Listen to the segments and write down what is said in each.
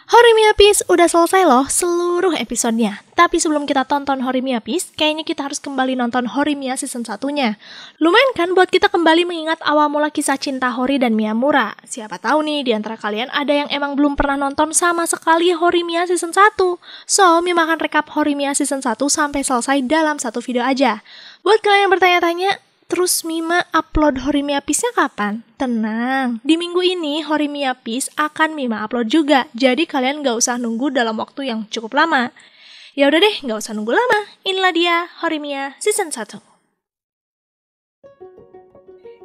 Horimiya Peace udah selesai loh seluruh episodenya. Tapi sebelum kita tonton Horimiya Peace, kayaknya kita harus kembali nonton Horimiya season 1-nya. Lumayan kan buat kita kembali mengingat awal mula kisah cinta Hori dan Miyamura. Siapa tahu nih di antara kalian ada yang emang belum pernah nonton sama sekali Horimiya season 1. So, Mima akan rekap Horimiya season 1 sampai selesai dalam satu video aja. Buat kalian yang bertanya-tanya, terus Mima upload Horimiya Peace-nya kapan? Tenang, di minggu ini Horimiya Peace akan Mima upload juga. Jadi kalian gak usah nunggu dalam waktu yang cukup lama. Ya udah deh, gak usah nunggu lama. Inilah dia Horimiya season 1.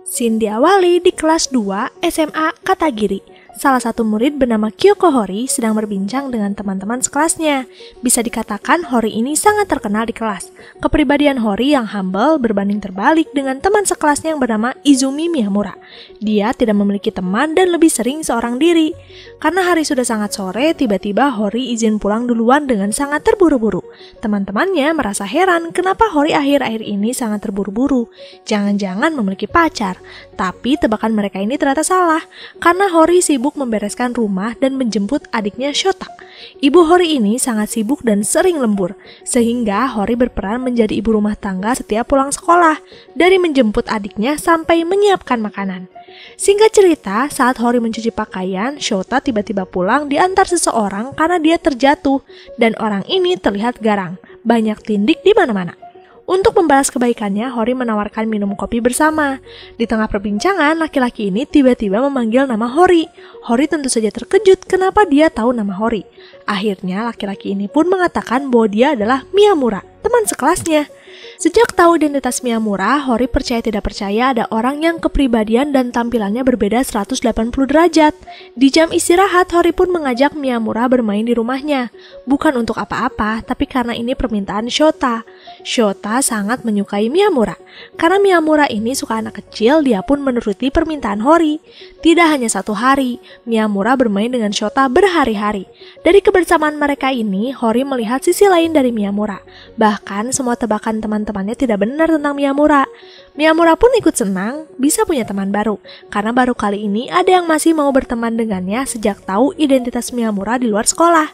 Scene diawali di kelas 2 SMA Katagiri. Salah satu murid bernama Kyoko Hori sedang berbincang dengan teman-teman sekelasnya. Bisa dikatakan Hori ini sangat terkenal di kelas. Kepribadian Hori yang humble berbanding terbalik dengan teman sekelasnya yang bernama Izumi Miyamura. Dia tidak memiliki teman dan lebih sering seorang diri. Karena hari sudah sangat sore, tiba-tiba Hori izin pulang duluan dengan sangat terburu-buru. Teman-temannya merasa heran kenapa Hori akhir-akhir ini sangat terburu-buru. Jangan-jangan memiliki pacar. Tapi tebakan mereka ini ternyata salah. Karena Hori sibuk membereskan rumah dan menjemput adiknya Shota. Ibu Hori ini sangat sibuk dan sering lembur, sehingga Hori berperan menjadi ibu rumah tangga setiap pulang sekolah, dari menjemput adiknya sampai menyiapkan makanan. Singkat cerita, saat Hori mencuci pakaian, Shota tiba-tiba pulang diantar seseorang karena dia terjatuh, dan orang ini terlihat garang, banyak tindik di mana-mana. Untuk membalas kebaikannya, Hori menawarkan minum kopi bersama. Di tengah perbincangan, laki-laki ini tiba-tiba memanggil nama Hori. Hori tentu saja terkejut kenapa dia tahu nama Hori. Akhirnya, laki-laki ini pun mengatakan bahwa dia adalah Miyamura, teman sekelasnya. Sejak tahu identitas Miyamura, Hori percaya tidak percaya ada orang yang kepribadian dan tampilannya berbeda 180 derajat. Di jam istirahat, Hori pun mengajak Miyamura bermain di rumahnya. Bukan untuk apa-apa, tapi karena ini permintaan Shota. Shota sangat menyukai Miyamura. Karena Miyamura ini suka anak kecil, dia pun menuruti permintaan Hori. Tidak hanya satu hari, Miyamura bermain dengan Shota berhari-hari. Dari kebersamaan mereka ini, Hori melihat sisi lain dari Miyamura. Bahkan semua tebakan teman-temannya tidak benar tentang Miyamura. Miyamura pun ikut senang bisa punya teman baru, karena baru kali ini ada yang masih mau berteman dengannya sejak tahu identitas Miyamura di luar sekolah.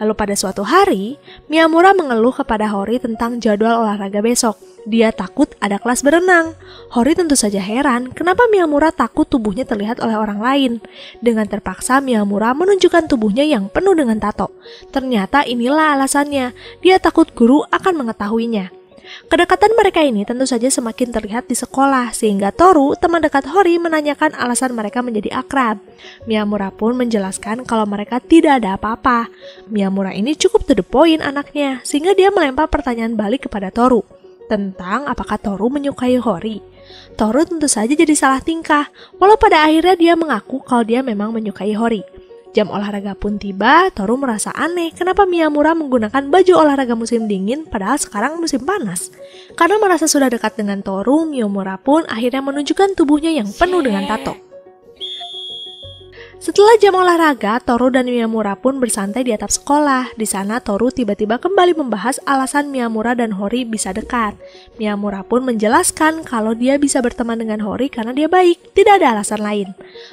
Lalu pada suatu hari, Miyamura mengeluh kepada Hori tentang jadwal olahraga besok. Dia takut ada kelas berenang. Hori tentu saja heran kenapa Miyamura takut tubuhnya terlihat oleh orang lain. Dengan terpaksa Miyamura menunjukkan tubuhnya yang penuh dengan tato. Ternyata inilah alasannya, dia takut guru akan mengetahuinya. Kedekatan mereka ini tentu saja semakin terlihat di sekolah, sehingga Toru, teman dekat Hori, menanyakan alasan mereka menjadi akrab. Miyamura pun menjelaskan kalau mereka tidak ada apa-apa. Miyamura ini cukup to the point anaknya, sehingga dia melempar pertanyaan balik kepada Toru tentang apakah Toru menyukai Hori. Toru tentu saja jadi salah tingkah, walau pada akhirnya dia mengaku kalau dia memang menyukai Hori. Jam olahraga pun tiba, Toru merasa aneh kenapa Miyamura menggunakan baju olahraga musim dingin padahal sekarang musim panas. Karena merasa sudah dekat dengan Toru, Miyamura pun akhirnya menunjukkan tubuhnya yang penuh dengan tato. Setelah jam olahraga, Toru dan Miyamura pun bersantai di atap sekolah. Di sana Toru tiba-tiba kembali membahas alasan Miyamura dan Hori bisa dekat. Miyamura pun menjelaskan kalau dia bisa berteman dengan Hori karena dia baik, tidak ada alasan lain.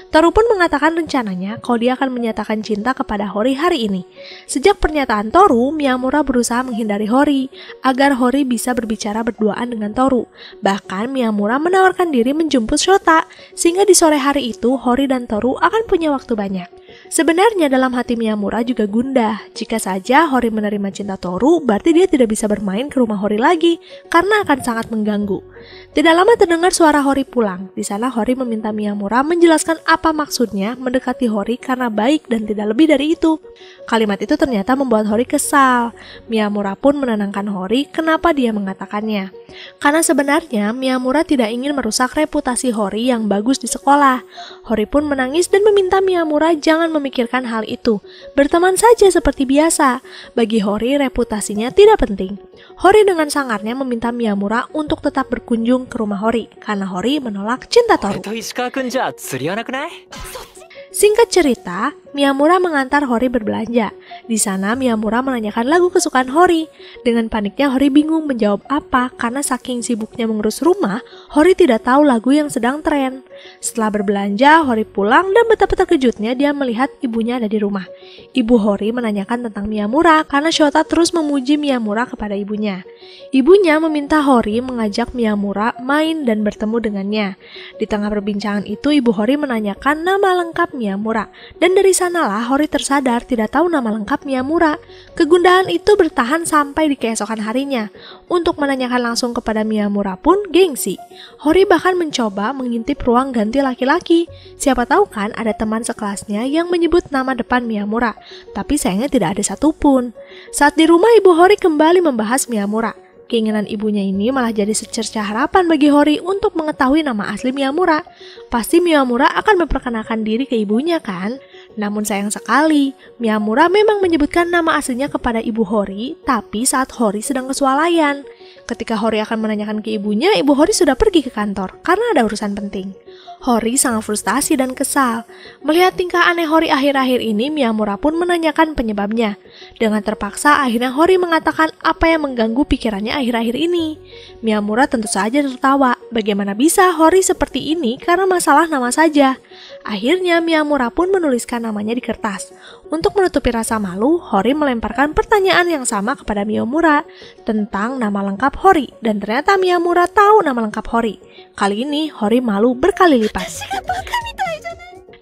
Toru pun mengatakan rencananya kalau dia akan menyatakan cinta kepada Hori hari ini. Sejak pernyataan Toru, Miyamura berusaha menghindari Hori, agar Hori bisa berbicara berduaan dengan Toru. Bahkan Miyamura menawarkan diri menjemput Shota, sehingga di sore hari itu Hori dan Toru akan punya waktu banyak. Sebenarnya dalam hati Miyamura juga gundah. Jika saja Hori menerima cinta Toru, berarti dia tidak bisa bermain ke rumah Hori lagi, karena akan sangat mengganggu. Tidak lama terdengar suara Hori pulang. Di sana Hori meminta Miyamura menjelaskan apa maksudnya mendekati Hori karena baik dan tidak lebih dari itu. Kalimat itu ternyata membuat Hori kesal. Miyamura pun menenangkan Hori kenapa dia mengatakannya. Karena sebenarnya Miyamura tidak ingin merusak reputasi Hori yang bagus di sekolah. Hori pun menangis dan meminta Miyamura jangan memikirkan hal itu. Berteman saja seperti biasa. Bagi Hori reputasinya tidak penting. Hori dengan sangarnya meminta Miyamura untuk tetap berkunjung ke rumah Hori karena Hori menolak cinta Toru. Singkat cerita, Miyamura mengantar Hori berbelanja. Di sana Miyamura menanyakan lagu kesukaan Hori. Dengan paniknya Hori bingung menjawab apa karena saking sibuknya mengurus rumah, Hori tidak tahu lagu yang sedang tren. Setelah berbelanja, Hori pulang dan betapa terkejutnya dia melihat ibunya ada di rumah. Ibu Hori menanyakan tentang Miyamura karena Shota terus memuji Miyamura kepada ibunya. Ibunya meminta Hori mengajak Miyamura main dan bertemu dengannya. Di tengah perbincangan itu, Ibu Hori menanyakan nama lengkap Miyamura. Dan dari sanalah Hori tersadar tidak tahu nama lengkap Miyamura. Kegundahan itu bertahan sampai di keesokan harinya. Untuk menanyakan langsung kepada Miyamura pun gengsi. Hori bahkan mencoba mengintip ruang ganti laki-laki. Siapa tahu kan ada teman sekelasnya yang menyebut nama depan Miyamura. Tapi sayangnya tidak ada satupun. Saat di rumah, Ibu Hori kembali membahas Miyamura. Keinginan ibunya ini malah jadi secercah harapan bagi Hori untuk mengetahui nama asli Miyamura. Pasti Miyamura akan memperkenalkan diri ke ibunya kan? Namun sayang sekali, Miyamura memang menyebutkan nama aslinya kepada Ibu Hori, tapi saat Hori sedang kesualayan. Ketika Hori akan menanyakan ke ibunya, Ibu Hori sudah pergi ke kantor karena ada urusan penting. Hori sangat frustasi dan kesal. Melihat tingkah aneh Hori akhir-akhir ini, Miyamura pun menanyakan penyebabnya. Dengan terpaksa, akhirnya Hori mengatakan apa yang mengganggu pikirannya akhir-akhir ini. Miyamura tentu saja tertawa. Bagaimana bisa Hori seperti ini karena masalah nama saja? Akhirnya Miyamura pun menuliskan namanya di kertas. Untuk menutupi rasa malu, Hori melemparkan pertanyaan yang sama kepada Miyamura tentang nama lengkap Hori. Dan ternyata Miyamura tahu nama lengkap Hori. Kali ini Hori malu berkali lipat.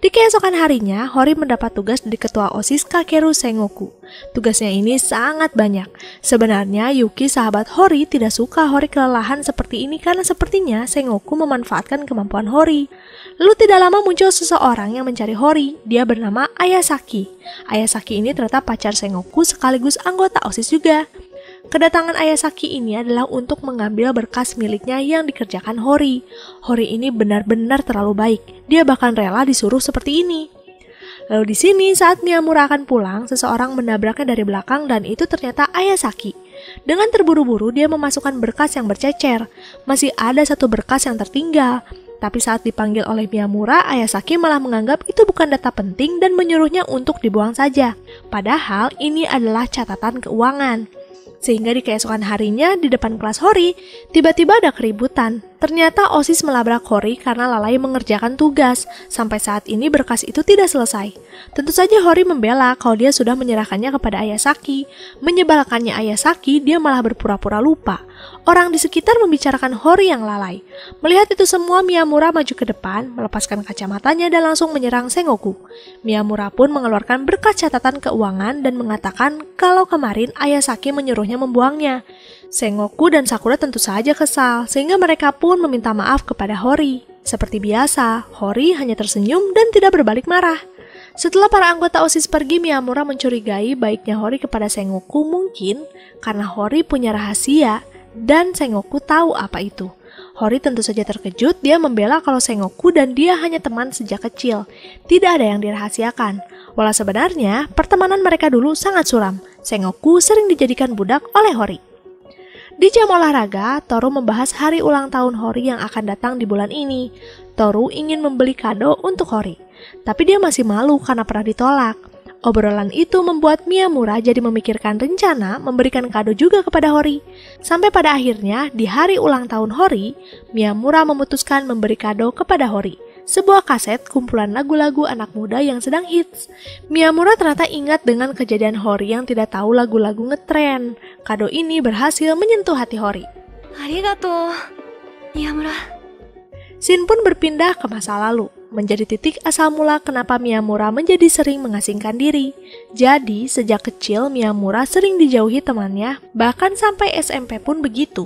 Di keesokan harinya, Hori mendapat tugas dari ketua OSIS Kakeru Sengoku. Tugasnya ini sangat banyak. Sebenarnya Yuki sahabat Hori tidak suka Hori kelelahan seperti ini karena sepertinya Sengoku memanfaatkan kemampuan Hori. Lalu tidak lama muncul seseorang yang mencari Hori. Dia bernama Ayasaki. Ayasaki ini ternyata pacar Sengoku sekaligus anggota OSIS juga. Kedatangan Ayasaki ini adalah untuk mengambil berkas miliknya yang dikerjakan Hori. Hori ini benar-benar terlalu baik. Dia bahkan rela disuruh seperti ini. Lalu di sini saat Miyamura akan pulang, seseorang menabraknya dari belakang dan itu ternyata Ayasaki. Dengan terburu-buru dia memasukkan berkas yang bercecer. Masih ada satu berkas yang tertinggal. Tapi saat dipanggil oleh Miyamura, Ayasaki malah menganggap itu bukan data penting dan menyuruhnya untuk dibuang saja. Padahal ini adalah catatan keuangan. Sehingga di keesokan harinya di depan kelas Hori, tiba-tiba ada keributan. Ternyata OSIS melabrak Hori karena lalai mengerjakan tugas. Sampai saat ini berkas itu tidak selesai. Tentu saja Hori membela kalau dia sudah menyerahkannya kepada Ayasaki. Menyebalkannya Ayasaki, dia malah berpura-pura lupa. Orang di sekitar membicarakan Hori yang lalai. Melihat itu semua, Miyamura maju ke depan, melepaskan kacamatanya dan langsung menyerang Sengoku. Miyamura pun mengeluarkan berkas catatan keuangan dan mengatakan kalau kemarin Ayasaki menyuruhnya membuangnya. Sengoku dan Sakura tentu saja kesal, sehingga mereka pun meminta maaf kepada Hori. Seperti biasa, Hori hanya tersenyum dan tidak berbalik marah. Setelah para anggota OSIS pergi, Miyamura mencurigai baiknya Hori kepada Sengoku mungkin karena Hori punya rahasia dan Sengoku tahu apa itu. Hori tentu saja terkejut, dia membela kalau Sengoku dan dia hanya teman sejak kecil. Tidak ada yang dirahasiakan. Walau sebenarnya, pertemanan mereka dulu sangat suram. Sengoku sering dijadikan budak oleh Hori. Di jam olahraga, Toru membahas hari ulang tahun Hori yang akan datang di bulan ini. Toru ingin membeli kado untuk Hori, tapi dia masih malu karena pernah ditolak. Obrolan itu membuat Miyamura jadi memikirkan rencana memberikan kado juga kepada Hori. Sampai pada akhirnya, di hari ulang tahun Hori, Miyamura memutuskan memberi kado kepada Hori. Sebuah kaset kumpulan lagu-lagu anak muda yang sedang hits. Miyamura ternyata ingat dengan kejadian Hori yang tidak tahu lagu-lagu ngetren. Kado ini berhasil menyentuh hati Hori. Arigato, Miyamura. Scene pun berpindah ke masa lalu, menjadi titik asal mula kenapa Miyamura menjadi sering mengasingkan diri. Jadi, sejak kecil Miyamura sering dijauhi temannya, bahkan sampai SMP pun begitu.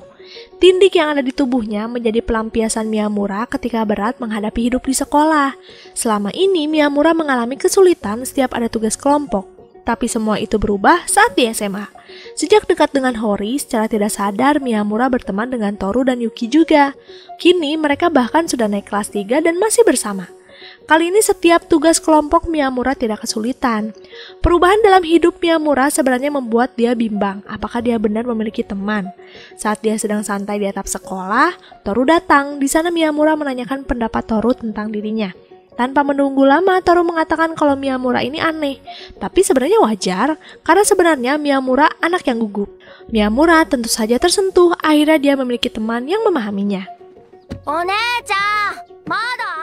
Tindik yang ada di tubuhnya menjadi pelampiasan Miyamura ketika berat menghadapi hidup di sekolah. Selama ini Miyamura mengalami kesulitan setiap ada tugas kelompok. Tapi semua itu berubah saat di SMA. Sejak dekat dengan Hori, secara tidak sadar Miyamura berteman dengan Toru dan Yuki juga. Kini mereka bahkan sudah naik kelas 3 dan masih bersama. Kali ini setiap tugas kelompok Miyamura tidak kesulitan. Perubahan dalam hidup Miyamura sebenarnya membuat dia bimbang apakah dia benar memiliki teman. Saat dia sedang santai di atap sekolah, Toru datang. Di sana Miyamura menanyakan pendapat Toru tentang dirinya. Tanpa menunggu lama, Toru mengatakan kalau Miyamura ini aneh. Tapi sebenarnya wajar, karena sebenarnya Miyamura anak yang gugup. Miyamura tentu saja tersentuh, akhirnya dia memiliki teman yang memahaminya. Onee-chan, mada?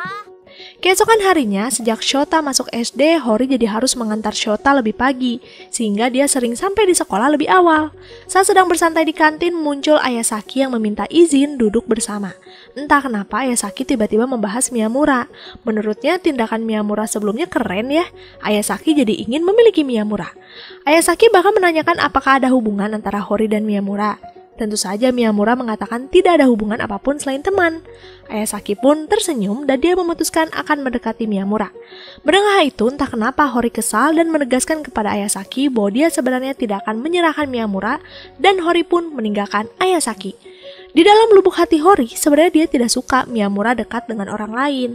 Keesokan harinya, sejak Shota masuk SD, Hori jadi harus mengantar Shota lebih pagi, sehingga dia sering sampai di sekolah lebih awal. Saat sedang bersantai di kantin, muncul Ayasaki yang meminta izin duduk bersama. Entah kenapa Ayasaki tiba-tiba membahas Miyamura. Menurutnya tindakan Miyamura sebelumnya keren ya. Ayasaki jadi ingin memiliki Miyamura. Ayasaki bahkan menanyakan apakah ada hubungan antara Hori dan Miyamura. Tentu saja Miyamura mengatakan tidak ada hubungan apapun selain teman. Ayasaki pun tersenyum dan dia memutuskan akan mendekati Miyamura. Mendengar itu, entah kenapa Hori kesal dan menegaskan kepada Ayasaki bahwa dia sebenarnya tidak akan menyerahkan Miyamura, dan Hori pun meninggalkan Ayasaki. Di dalam lubuk hati Hori, sebenarnya dia tidak suka Miyamura dekat dengan orang lain.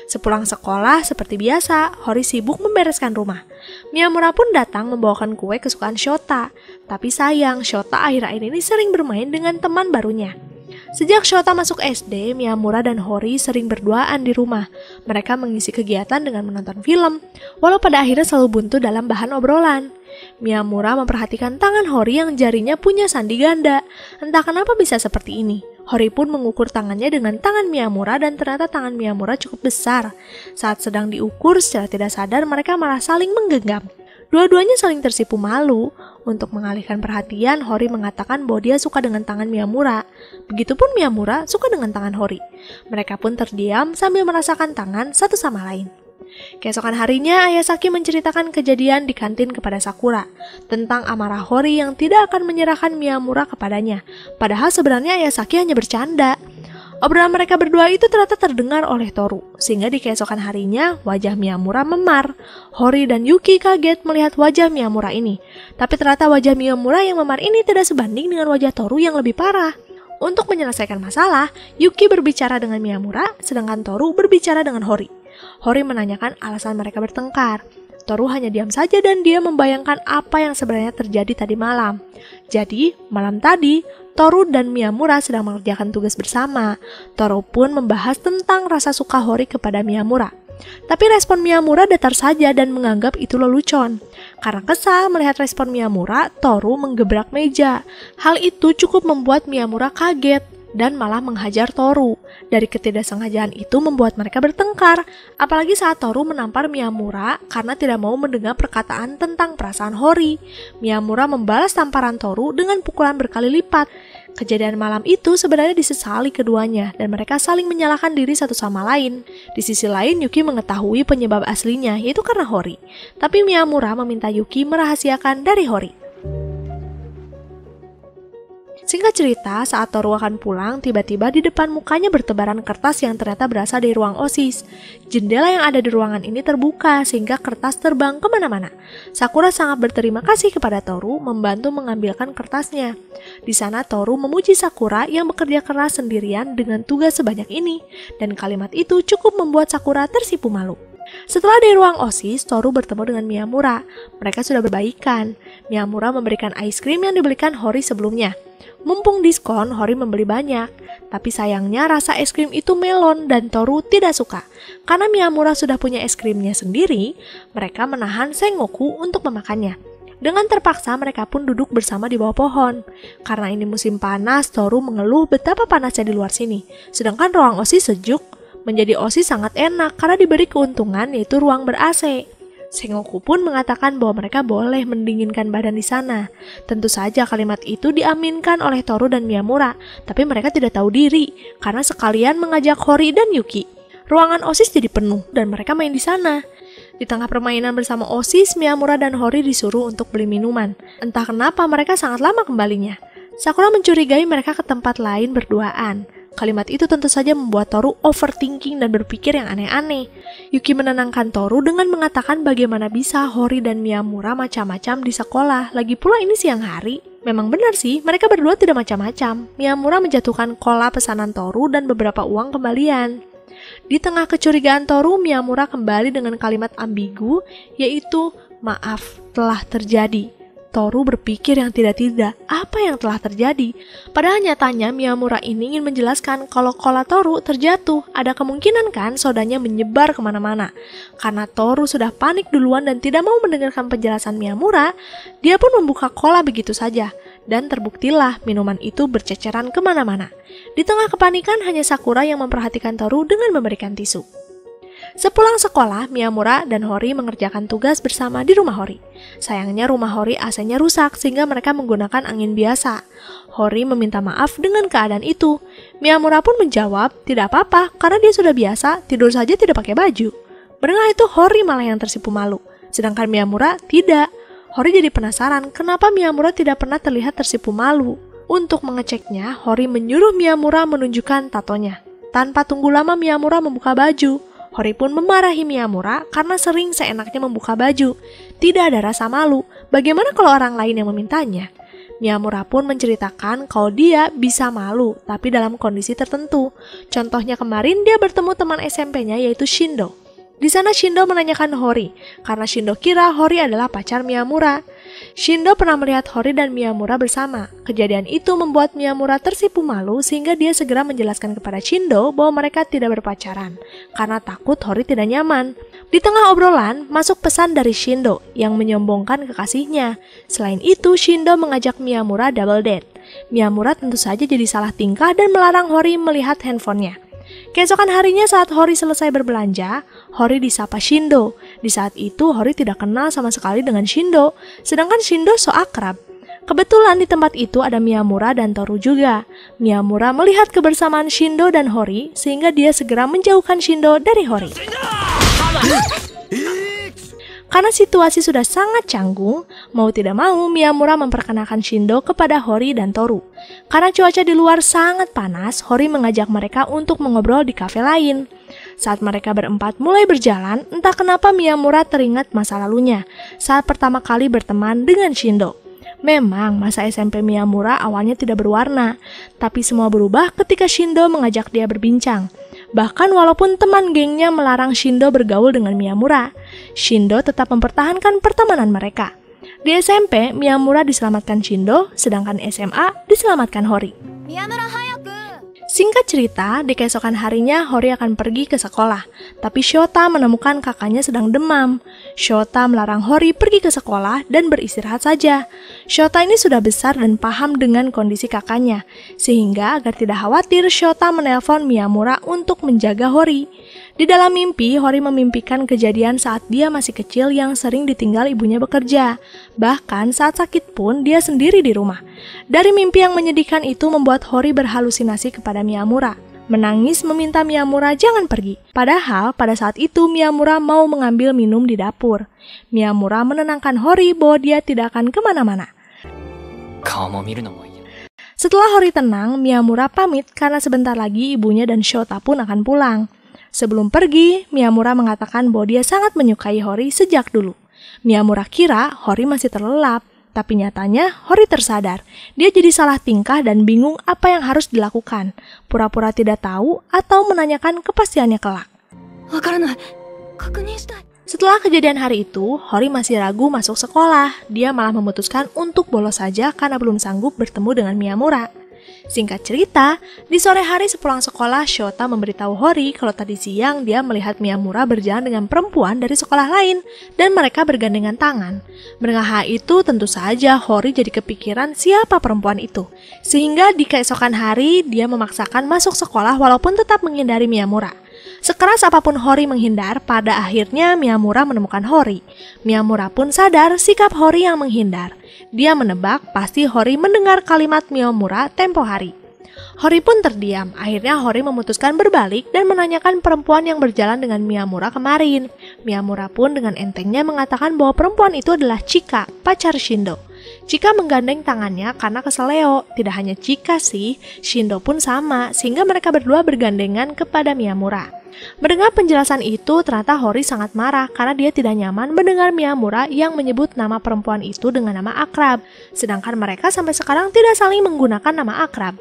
Sepulang sekolah, seperti biasa, Hori sibuk membereskan rumah. Miyamura pun datang membawakan kue kesukaan Shota. Tapi sayang, Shota akhir-akhir ini sering bermain dengan teman barunya. Sejak Shota masuk SD, Miyamura dan Hori sering berduaan di rumah. Mereka mengisi kegiatan dengan menonton film, walau pada akhirnya selalu buntu dalam bahan obrolan. Miyamura memperhatikan tangan Hori yang jarinya punya sandi ganda. Entah kenapa bisa seperti ini. Hori pun mengukur tangannya dengan tangan Miyamura dan ternyata tangan Miyamura cukup besar. Saat sedang diukur, secara tidak sadar mereka malah saling menggenggam. Dua-duanya saling tersipu malu. Untuk mengalihkan perhatian, Hori mengatakan bahwa dia suka dengan tangan Miyamura. Begitupun Miyamura suka dengan tangan Hori. Mereka pun terdiam sambil merasakan tangan satu sama lain. Keesokan harinya, Ayasaki menceritakan kejadian di kantin kepada Sakura tentang amarah Hori yang tidak akan menyerahkan Miyamura kepadanya. Padahal sebenarnya Ayasaki hanya bercanda. Obrolan mereka berdua itu ternyata terdengar oleh Toru, sehingga di keesokan harinya wajah Miyamura memar. Hori dan Yuki kaget melihat wajah Miyamura ini. Tapi ternyata wajah Miyamura yang memar ini tidak sebanding dengan wajah Toru yang lebih parah. Untuk menyelesaikan masalah, Yuki berbicara dengan Miyamura, sedangkan Toru berbicara dengan Hori. Hori menanyakan alasan mereka bertengkar. Toru hanya diam saja dan dia membayangkan apa yang sebenarnya terjadi tadi malam. Jadi, malam tadi, Toru dan Miyamura sedang mengerjakan tugas bersama. Toru pun membahas tentang rasa suka Hori kepada Miyamura. Tapi respon Miyamura datar saja dan menganggap itu lelucon. Karena kesal melihat respon Miyamura, Toru menggebrak meja. Hal itu cukup membuat Miyamura kaget dan malah menghajar Toru. Dari ketidaksengajaan itu membuat mereka bertengkar, apalagi saat Toru menampar Miyamura karena tidak mau mendengar perkataan tentang perasaan Hori. Miyamura membalas tamparan Toru dengan pukulan berkali lipat. Kejadian malam itu sebenarnya disesali keduanya dan mereka saling menyalahkan diri satu sama lain. Di sisi lain, Yuki mengetahui penyebab aslinya, yaitu karena Hori. Tapi Miyamura meminta Yuki merahasiakan dari Hori. Singkat cerita, saat Toru akan pulang, tiba-tiba di depan mukanya bertebaran kertas yang ternyata berasal dari ruang OSIS. Jendela yang ada di ruangan ini terbuka sehingga kertas terbang kemana-mana. Sakura sangat berterima kasih kepada Toru membantu mengambilkan kertasnya. Di sana Toru memuji Sakura yang bekerja keras sendirian dengan tugas sebanyak ini, dan kalimat itu cukup membuat Sakura tersipu malu. Setelah di ruang OSIS, Toru bertemu dengan Miyamura. Mereka sudah berbaikan. Miyamura memberikan ice cream yang dibelikan Hori sebelumnya. Mumpung diskon, Hori membeli banyak. Tapi sayangnya rasa es krim itu melon dan Toru tidak suka. Karena Miyamura sudah punya es krimnya sendiri, mereka menahan Sengoku untuk memakannya. Dengan terpaksa mereka pun duduk bersama di bawah pohon. Karena ini musim panas, Toru mengeluh betapa panasnya di luar sini. Sedangkan ruang OSIS sejuk. Menjadi OSIS sangat enak karena diberi keuntungan yaitu ruang ber-AC. Sengoku pun mengatakan bahwa mereka boleh mendinginkan badan di sana. Tentu saja kalimat itu diaminkan oleh Toru dan Miyamura, tapi mereka tidak tahu diri karena sekalian mengajak Hori dan Yuki. Ruangan OSIS jadi penuh dan mereka main di sana. Di tengah permainan bersama OSIS, Miyamura dan Hori disuruh untuk beli minuman. Entah kenapa mereka sangat lama kembalinya. Sakura mencurigai mereka ke tempat lain berduaan. Kalimat itu tentu saja membuat Toru overthinking dan berpikir yang aneh-aneh. Yuki menenangkan Toru dengan mengatakan bagaimana bisa Hori dan Miyamura macam-macam di sekolah, lagi pula ini siang hari. Memang benar sih, mereka berdua tidak macam-macam. Miyamura menjatuhkan kola pesanan Toru dan beberapa uang kembalian. Di tengah kecurigaan Toru, Miyamura kembali dengan kalimat ambigu, yaitu maaf telah terjadi. Toru berpikir yang tidak-tidak apa yang telah terjadi. Padahal nyatanya Miyamura ini ingin menjelaskan kalau cola Toru terjatuh. Ada kemungkinan kan sodanya menyebar kemana-mana. Karena Toru sudah panik duluan dan tidak mau mendengarkan penjelasan Miyamura, dia pun membuka cola begitu saja. Dan terbuktilah minuman itu berceceran kemana-mana. Di tengah kepanikan hanya Sakura yang memperhatikan Toru dengan memberikan tisu. Sepulang sekolah, Miyamura dan Hori mengerjakan tugas bersama di rumah Hori. Sayangnya rumah Hori AC-nya rusak sehingga mereka menggunakan angin biasa. Hori meminta maaf dengan keadaan itu. Miyamura pun menjawab, tidak apa-apa karena dia sudah biasa, tidur saja tidak pakai baju. Mendengar itu Hori malah yang tersipu malu. Sedangkan Miyamura tidak. Hori jadi penasaran kenapa Miyamura tidak pernah terlihat tersipu malu. Untuk mengeceknya, Hori menyuruh Miyamura menunjukkan tatonya. Tanpa tunggu lama Miyamura membuka baju. Hori pun memarahi Miyamura karena sering seenaknya membuka baju. Tidak ada rasa malu, bagaimana kalau orang lain yang memintanya? Miyamura pun menceritakan kalau dia bisa malu, tapi dalam kondisi tertentu. Contohnya kemarin dia bertemu teman SMP-nya yaitu Shindo. Di sana Shindo menanyakan Hori, karena Shindo kira Hori adalah pacar Miyamura. Shindo pernah melihat Hori dan Miyamura bersama. Kejadian itu membuat Miyamura tersipu malu sehingga dia segera menjelaskan kepada Shindo bahwa mereka tidak berpacaran, karena takut Hori tidak nyaman. Di tengah obrolan, masuk pesan dari Shindo yang menyombongkan kekasihnya. Selain itu, Shindo mengajak Miyamura double date. Miyamura tentu saja jadi salah tingkah dan melarang Hori melihat handphonenya. Keesokan harinya saat Hori selesai berbelanja, Hori disapa Shindo. Di saat itu Hori tidak kenal sama sekali dengan Shindo, sedangkan Shindo so akrab. Kebetulan di tempat itu ada Miyamura dan Toru juga. Miyamura melihat kebersamaan Shindo dan Hori sehingga dia segera menjauhkan Shindo dari Hori. Karena situasi sudah sangat canggung, mau tidak mau Miyamura memperkenalkan Shindo kepada Hori dan Toru. Karena cuaca di luar sangat panas, Hori mengajak mereka untuk mengobrol di kafe lain. Saat mereka berempat mulai berjalan, entah kenapa Miyamura teringat masa lalunya saat pertama kali berteman dengan Shindo. Memang masa SMP Miyamura awalnya tidak berwarna, tapi semua berubah ketika Shindo mengajak dia berbincang. Bahkan walaupun teman gengnya melarang Shindo bergaul dengan Miyamura, Shindo tetap mempertahankan pertemanan mereka. Di SMP, Miyamura diselamatkan Shindo, sedangkan SMA diselamatkan Hori. Miyamura hayaku. Singkat cerita, di keesokan harinya Hori akan pergi ke sekolah, tapi Shota menemukan kakaknya sedang demam. Shota melarang Hori pergi ke sekolah dan beristirahat saja. Shota ini sudah besar dan paham dengan kondisi kakaknya, sehingga agar tidak khawatir Shota menelpon Miyamura untuk menjaga Hori. Di dalam mimpi, Hori memimpikan kejadian saat dia masih kecil yang sering ditinggal ibunya bekerja. Bahkan saat sakit pun dia sendiri di rumah. Dari mimpi yang menyedihkan itu membuat Hori berhalusinasi kepada Miyamura. Menangis meminta Miyamura jangan pergi. Padahal pada saat itu Miyamura mau mengambil minum di dapur. Miyamura menenangkan Hori bahwa dia tidak akan kemana-mana. Setelah Hori tenang, Miyamura pamit karena sebentar lagi ibunya dan Shota pun akan pulang. Sebelum pergi, Miyamura mengatakan bahwa dia sangat menyukai Hori sejak dulu. Miyamura kira Hori masih terlelap, tapi nyatanya Hori tersadar. Dia jadi salah tingkah dan bingung apa yang harus dilakukan. Pura-pura tidak tahu atau menanyakan kepastiannya kelak. Setelah kejadian hari itu, Hori masih ragu masuk sekolah. Dia malah memutuskan untuk bolos saja karena belum sanggup bertemu dengan Miyamura. Singkat cerita, di sore hari sepulang sekolah, Shota memberitahu Hori kalau tadi siang dia melihat Miyamura berjalan dengan perempuan dari sekolah lain dan mereka bergandengan tangan. Mendengar hal itu, tentu saja Hori jadi kepikiran siapa perempuan itu. Sehingga di keesokan hari, dia memaksakan masuk sekolah walaupun tetap menghindari Miyamura. Sekeras apapun Hori menghindar, pada akhirnya Miyamura menemukan Hori. Miyamura pun sadar sikap Hori yang menghindar. Dia menebak pasti Hori mendengar kalimat Miyamura tempo hari. Hori pun terdiam. Akhirnya Hori memutuskan berbalik dan menanyakan perempuan yang berjalan dengan Miyamura kemarin. Miyamura pun dengan entengnya mengatakan bahwa perempuan itu adalah Chika, pacar Shindo. Chika menggandeng tangannya karena keseleo. Tidak hanya Chika sih, Shindo pun sama, sehingga mereka berdua bergandengan kepada Miyamura. Mendengar penjelasan itu, ternyata Hori sangat marah karena dia tidak nyaman mendengar Miyamura yang menyebut nama perempuan itu dengan nama akrab, sedangkan mereka sampai sekarang tidak saling menggunakan nama akrab.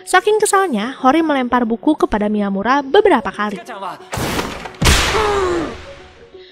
Saking kesalnya, Hori melempar buku kepada Miyamura beberapa kali.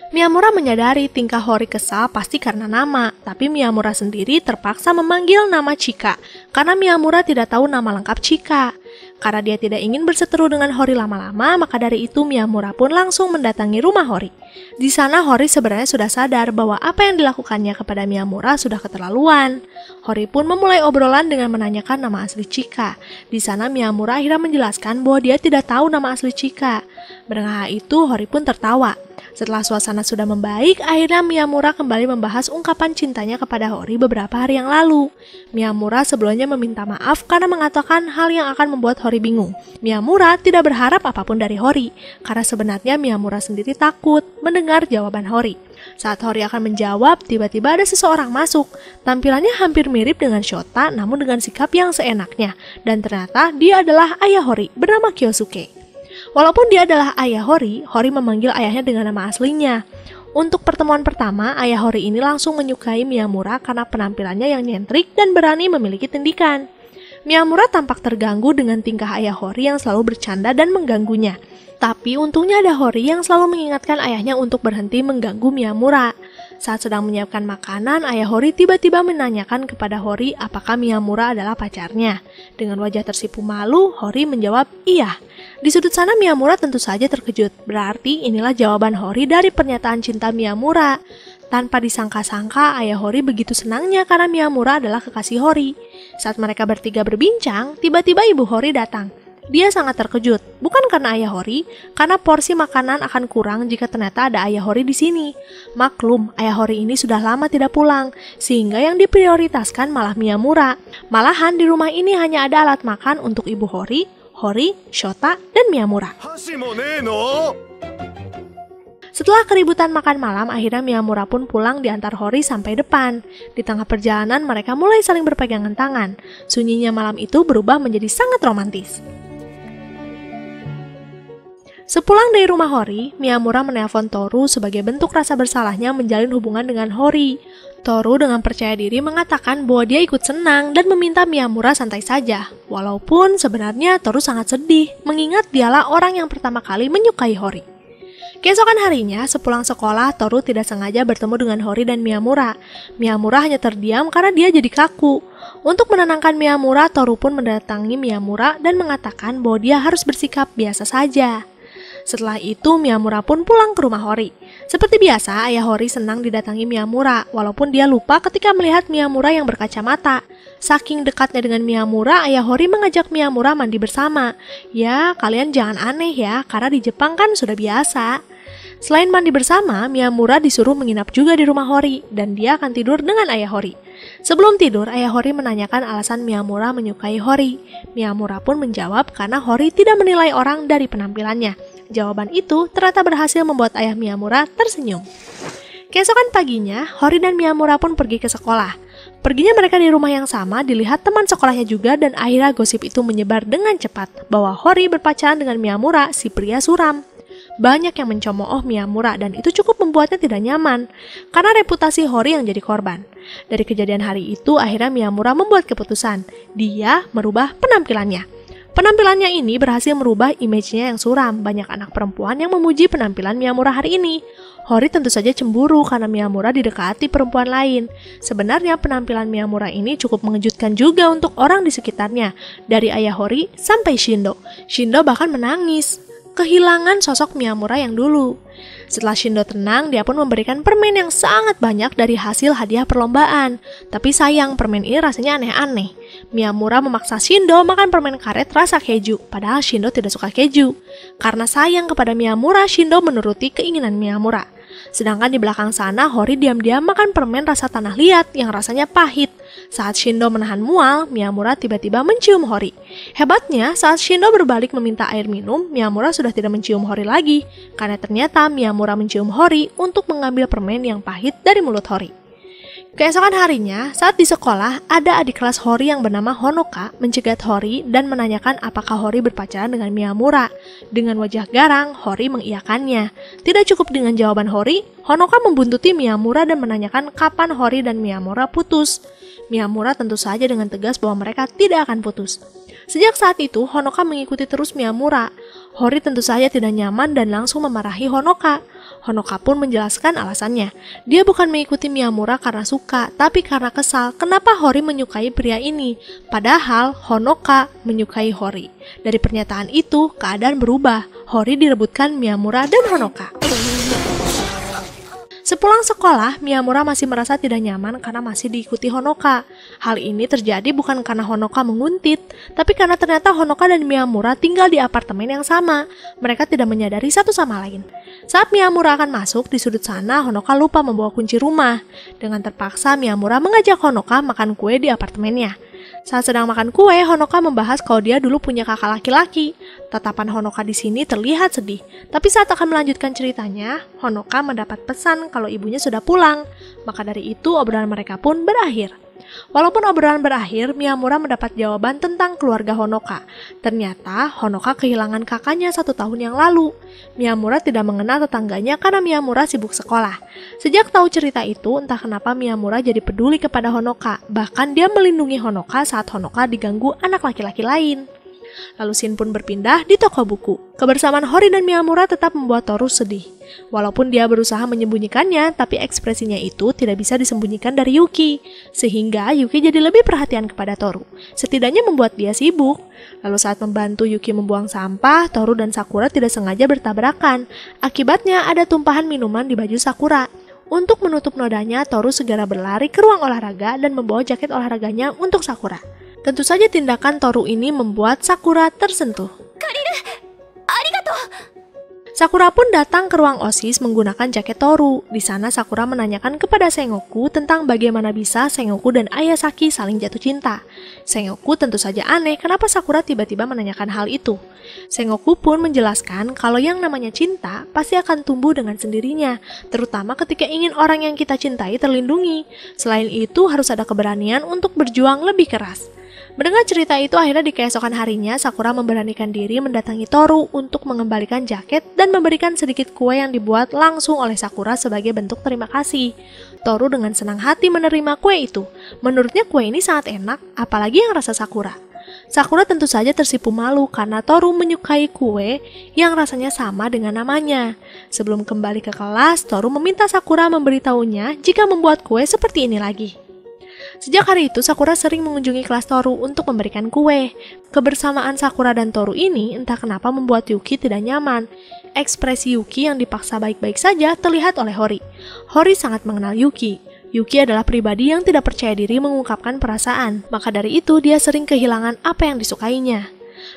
Miyamura menyadari tingkah Hori kesal pasti karena nama, tapi Miyamura sendiri terpaksa memanggil nama Chika, karena Miyamura tidak tahu nama lengkap Chika. Karena dia tidak ingin berseteru dengan Hori lama-lama, maka dari itu Miyamura pun langsung mendatangi rumah Hori. Di sana Hori sebenarnya sudah sadar bahwa apa yang dilakukannya kepada Miyamura sudah keterlaluan. Hori pun memulai obrolan dengan menanyakan nama asli Chika. Di sana Miyamura akhirnya menjelaskan bahwa dia tidak tahu nama asli Chika. Mendengar itu Hori pun tertawa. Setelah suasana sudah membaik, akhirnya Miyamura kembali membahas ungkapan cintanya kepada Hori beberapa hari yang lalu. Miyamura sebelumnya meminta maaf karena mengatakan hal yang akan membuat Hori bingung. Miyamura tidak berharap apapun dari Hori, karena sebenarnya Miyamura sendiri takut mendengar jawaban Hori. Saat Hori akan menjawab, tiba-tiba ada seseorang masuk. Tampilannya hampir mirip dengan Shota, namun dengan sikap yang seenaknya. Dan ternyata dia adalah ayah Hori, bernama Kyosuke. Walaupun dia adalah ayah Hori, Hori memanggil ayahnya dengan nama aslinya. Untuk pertemuan pertama, ayah Hori ini langsung menyukai Miyamura karena penampilannya yang nyentrik dan berani memiliki tindikan. Miyamura tampak terganggu dengan tingkah ayah Hori yang selalu bercanda dan mengganggunya. Tapi untungnya ada Hori yang selalu mengingatkan ayahnya untuk berhenti mengganggu Miyamura. Saat sedang menyiapkan makanan, ayah Hori tiba-tiba menanyakan kepada Hori apakah Miyamura adalah pacarnya. Dengan wajah tersipu malu, Hori menjawab iya. Di sudut sana Miyamura tentu saja terkejut. Berarti inilah jawaban Hori dari pernyataan cinta Miyamura. Tanpa disangka-sangka, ayah Hori begitu senangnya karena Miyamura adalah kekasih Hori. Saat mereka bertiga berbincang, tiba-tiba ibu Hori datang. Dia sangat terkejut, bukan karena ayah Hori, karena porsi makanan akan kurang jika ternyata ada ayah Hori di sini. Maklum, ayah Hori ini sudah lama tidak pulang, sehingga yang diprioritaskan malah Miyamura. Malahan di rumah ini hanya ada alat makan untuk ibu Hori, Shota, dan Miyamura. Setelah keributan makan malam, akhirnya Miyamura pun pulang diantar Hori sampai depan. Di tengah perjalanan, mereka mulai saling berpegangan tangan. Sunyinya malam itu berubah menjadi sangat romantis. Sepulang dari rumah Hori, Miyamura menelpon Toru sebagai bentuk rasa bersalahnya menjalin hubungan dengan Hori. Toru dengan percaya diri mengatakan bahwa dia ikut senang dan meminta Miyamura santai saja. Walaupun sebenarnya Toru sangat sedih, mengingat dialah orang yang pertama kali menyukai Hori. Keesokan harinya, sepulang sekolah, Toru tidak sengaja bertemu dengan Hori dan Miyamura. Miyamura hanya terdiam karena dia jadi kaku. Untuk menenangkan Miyamura, Toru pun mendatangi Miyamura dan mengatakan bahwa dia harus bersikap biasa saja. Setelah itu, Miyamura pun pulang ke rumah Hori. Seperti biasa, ayah Hori senang didatangi Miyamura, walaupun dia lupa ketika melihat Miyamura yang berkacamata. Saking dekatnya dengan Miyamura, ayah Hori mengajak Miyamura mandi bersama. Ya, kalian jangan aneh ya, karena di Jepang kan sudah biasa. Selain mandi bersama, Miyamura disuruh menginap juga di rumah Hori, dan dia akan tidur dengan ayah Hori. Sebelum tidur, ayah Hori menanyakan alasan Miyamura menyukai Hori. Miyamura pun menjawab karena Hori tidak menilai orang dari penampilannya. Jawaban itu ternyata berhasil membuat ayah Miyamura tersenyum. Keesokan paginya, Hori dan Miyamura pun pergi ke sekolah. Perginya mereka di rumah yang sama dilihat teman sekolahnya juga dan akhirnya gosip itu menyebar dengan cepat bahwa Hori berpacaran dengan Miyamura, si pria suram. Banyak yang mencemooh Miyamura dan itu cukup membuatnya tidak nyaman karena reputasi Hori yang jadi korban. Dari kejadian hari itu akhirnya Miyamura membuat keputusan. Dia merubah penampilannya. Penampilannya ini berhasil merubah image-nya yang suram. Banyak anak perempuan yang memuji penampilan Miyamura hari ini. Hori tentu saja cemburu karena Miyamura didekati perempuan lain. Sebenarnya penampilan Miyamura ini cukup mengejutkan juga untuk orang di sekitarnya. Dari ayah Hori sampai Shindo. Shindo bahkan menangis. Kehilangan sosok Miyamura yang dulu. Setelah Shindo tenang, dia pun memberikan permen yang sangat banyak dari hasil hadiah perlombaan. Tapi sayang, permen ini rasanya aneh-aneh. Miyamura memaksa Shindo makan permen karet rasa keju, padahal Shindo tidak suka keju. Karena sayang kepada Miyamura, Shindo menuruti keinginan Miyamura. Sedangkan di belakang sana, Hori diam-diam makan permen rasa tanah liat yang rasanya pahit. Saat Shindo menahan mual, Miyamura tiba-tiba mencium Hori. Hebatnya, saat Shindo berbalik meminta air minum, Miyamura sudah tidak mencium Hori lagi. Karena ternyata Miyamura mencium Hori untuk mengambil permen yang pahit dari mulut Hori. Keesokan harinya, saat di sekolah, ada adik kelas Hori yang bernama Honoka mencegat Hori dan menanyakan apakah Hori berpacaran dengan Miyamura. Dengan wajah garang, Hori mengiyakannya. Tidak cukup dengan jawaban Hori, Honoka membuntuti Miyamura dan menanyakan kapan Hori dan Miyamura putus. Miyamura tentu saja dengan tegas bahwa mereka tidak akan putus. Sejak saat itu, Honoka mengikuti terus Miyamura. Hori tentu saja tidak nyaman dan langsung memarahi Honoka. Honoka pun menjelaskan alasannya. Dia bukan mengikuti Miyamura karena suka, tapi karena kesal kenapa Hori menyukai pria ini. Padahal Honoka menyukai Hori. Dari pernyataan itu, keadaan berubah. Hori direbutkan Miyamura dan Honoka. Sepulang sekolah, Miyamura masih merasa tidak nyaman karena masih diikuti Honoka. Hal ini terjadi bukan karena Honoka menguntit, tapi karena ternyata Honoka dan Miyamura tinggal di apartemen yang sama. Mereka tidak menyadari satu sama lain. Saat Miyamura akan masuk, di sudut sana Honoka lupa membawa kunci rumah. Dengan terpaksa, Miyamura mengajak Honoka makan kue di apartemennya. Saat sedang makan kue, Honoka membahas kalau dia dulu punya kakak laki-laki. Tatapan Honoka di sini terlihat sedih. Tapi saat akan melanjutkan ceritanya, Honoka mendapat pesan kalau ibunya sudah pulang. Maka dari itu, obrolan mereka pun berakhir. Walaupun obrolan berakhir, Miyamura mendapat jawaban tentang keluarga Honoka. Ternyata, Honoka kehilangan kakaknya 1 tahun yang lalu. Miyamura tidak mengenal tetangganya karena Miyamura sibuk sekolah. Sejak tahu cerita itu, entah kenapa Miyamura jadi peduli kepada Honoka. Bahkan dia melindungi Honoka saat Honoka diganggu anak laki-laki lain. Lalu scene pun berpindah di toko buku. Kebersamaan Hori dan Miyamura tetap membuat Toru sedih. Walaupun dia berusaha menyembunyikannya, tapi ekspresinya itu tidak bisa disembunyikan dari Yuki. Sehingga Yuki jadi lebih perhatian kepada Toru. Setidaknya membuat dia sibuk. Lalu saat membantu Yuki membuang sampah, Toru dan Sakura tidak sengaja bertabrakan. Akibatnya ada tumpahan minuman di baju Sakura. Untuk menutup nodanya, Toru segera berlari ke ruang olahraga dan membawa jaket olahraganya untuk Sakura. Tentu saja tindakan Toru ini membuat Sakura tersentuh. Sakura pun datang ke ruang OSIS menggunakan jaket Toru. Di sana Sakura menanyakan kepada Sengoku tentang bagaimana bisa Sengoku dan Ayasaki saling jatuh cinta. Sengoku tentu saja aneh kenapa Sakura tiba-tiba menanyakan hal itu. Sengoku pun menjelaskan kalau yang namanya cinta pasti akan tumbuh dengan sendirinya, terutama ketika ingin orang yang kita cintai terlindungi. Selain itu harus ada keberanian untuk berjuang lebih keras. Mendengar cerita itu, akhirnya di keesokan harinya, Sakura memberanikan diri mendatangi Toru untuk mengembalikan jaket dan memberikan sedikit kue yang dibuat langsung oleh Sakura sebagai bentuk terima kasih. Toru dengan senang hati menerima kue itu. Menurutnya kue ini sangat enak, apalagi yang rasa Sakura. Sakura tentu saja tersipu malu karena Toru menyukai kue yang rasanya sama dengan namanya. Sebelum kembali ke kelas, Toru meminta Sakura memberitahunya jika membuat kue seperti ini lagi. Sejak hari itu, Sakura sering mengunjungi kelas Toru untuk memberikan kue. Kebersamaan Sakura dan Toru ini entah kenapa membuat Yuki tidak nyaman. Ekspresi Yuki yang dipaksa baik-baik saja terlihat oleh Hori. Hori sangat mengenal Yuki. Yuki adalah pribadi yang tidak percaya diri mengungkapkan perasaan. Maka dari itu, dia sering kehilangan apa yang disukainya.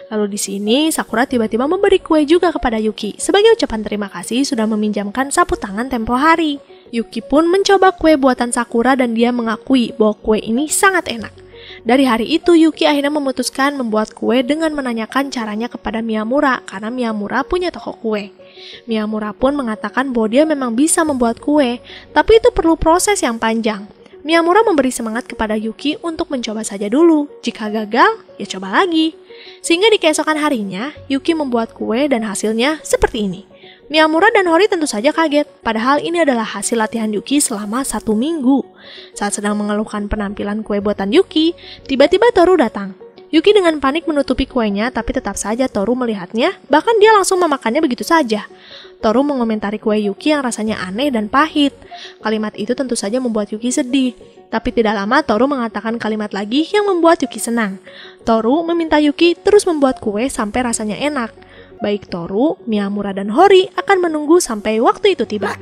Lalu di sini, Sakura tiba-tiba memberi kue juga kepada Yuki sebagai ucapan terima kasih sudah meminjamkan sapu tangan tempo hari. Yuki pun mencoba kue buatan Sakura dan dia mengakui bahwa kue ini sangat enak. Dari hari itu, Yuki akhirnya memutuskan membuat kue dengan menanyakan caranya kepada Miyamura karena Miyamura punya toko kue. Miyamura pun mengatakan bahwa dia memang bisa membuat kue, tapi itu perlu proses yang panjang. Miyamura memberi semangat kepada Yuki untuk mencoba saja dulu. Jika gagal, ya coba lagi. Sehingga di keesokan harinya, Yuki membuat kue dan hasilnya seperti ini. Miyamura dan Hori tentu saja kaget, padahal ini adalah hasil latihan Yuki selama 1 minggu. Saat sedang mengeluhkan penampilan kue buatan Yuki, tiba-tiba Toru datang. Yuki dengan panik menutupi kuenya, tapi tetap saja Toru melihatnya, bahkan dia langsung memakannya begitu saja. Toru mengomentari kue Yuki yang rasanya aneh dan pahit. Kalimat itu tentu saja membuat Yuki sedih. Tapi tidak lama Toru mengatakan kalimat lagi yang membuat Yuki senang. Toru meminta Yuki terus membuat kue sampai rasanya enak. Baik Toru, Miyamura, dan Hori akan menunggu sampai waktu itu tiba.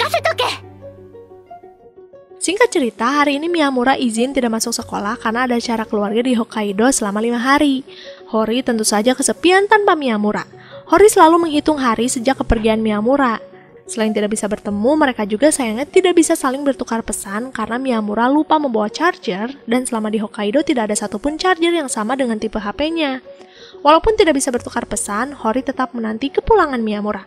Singkat cerita, hari ini Miyamura izin tidak masuk sekolah karena ada acara keluarga di Hokkaido selama 5 hari. Hori tentu saja kesepian tanpa Miyamura. Hori selalu menghitung hari sejak kepergian Miyamura. Selain tidak bisa bertemu, mereka juga sayangnya tidak bisa saling bertukar pesan karena Miyamura lupa membawa charger dan selama di Hokkaido tidak ada satupun charger yang sama dengan tipe HP-nya. Walaupun tidak bisa bertukar pesan, Hori tetap menanti kepulangan Miyamura.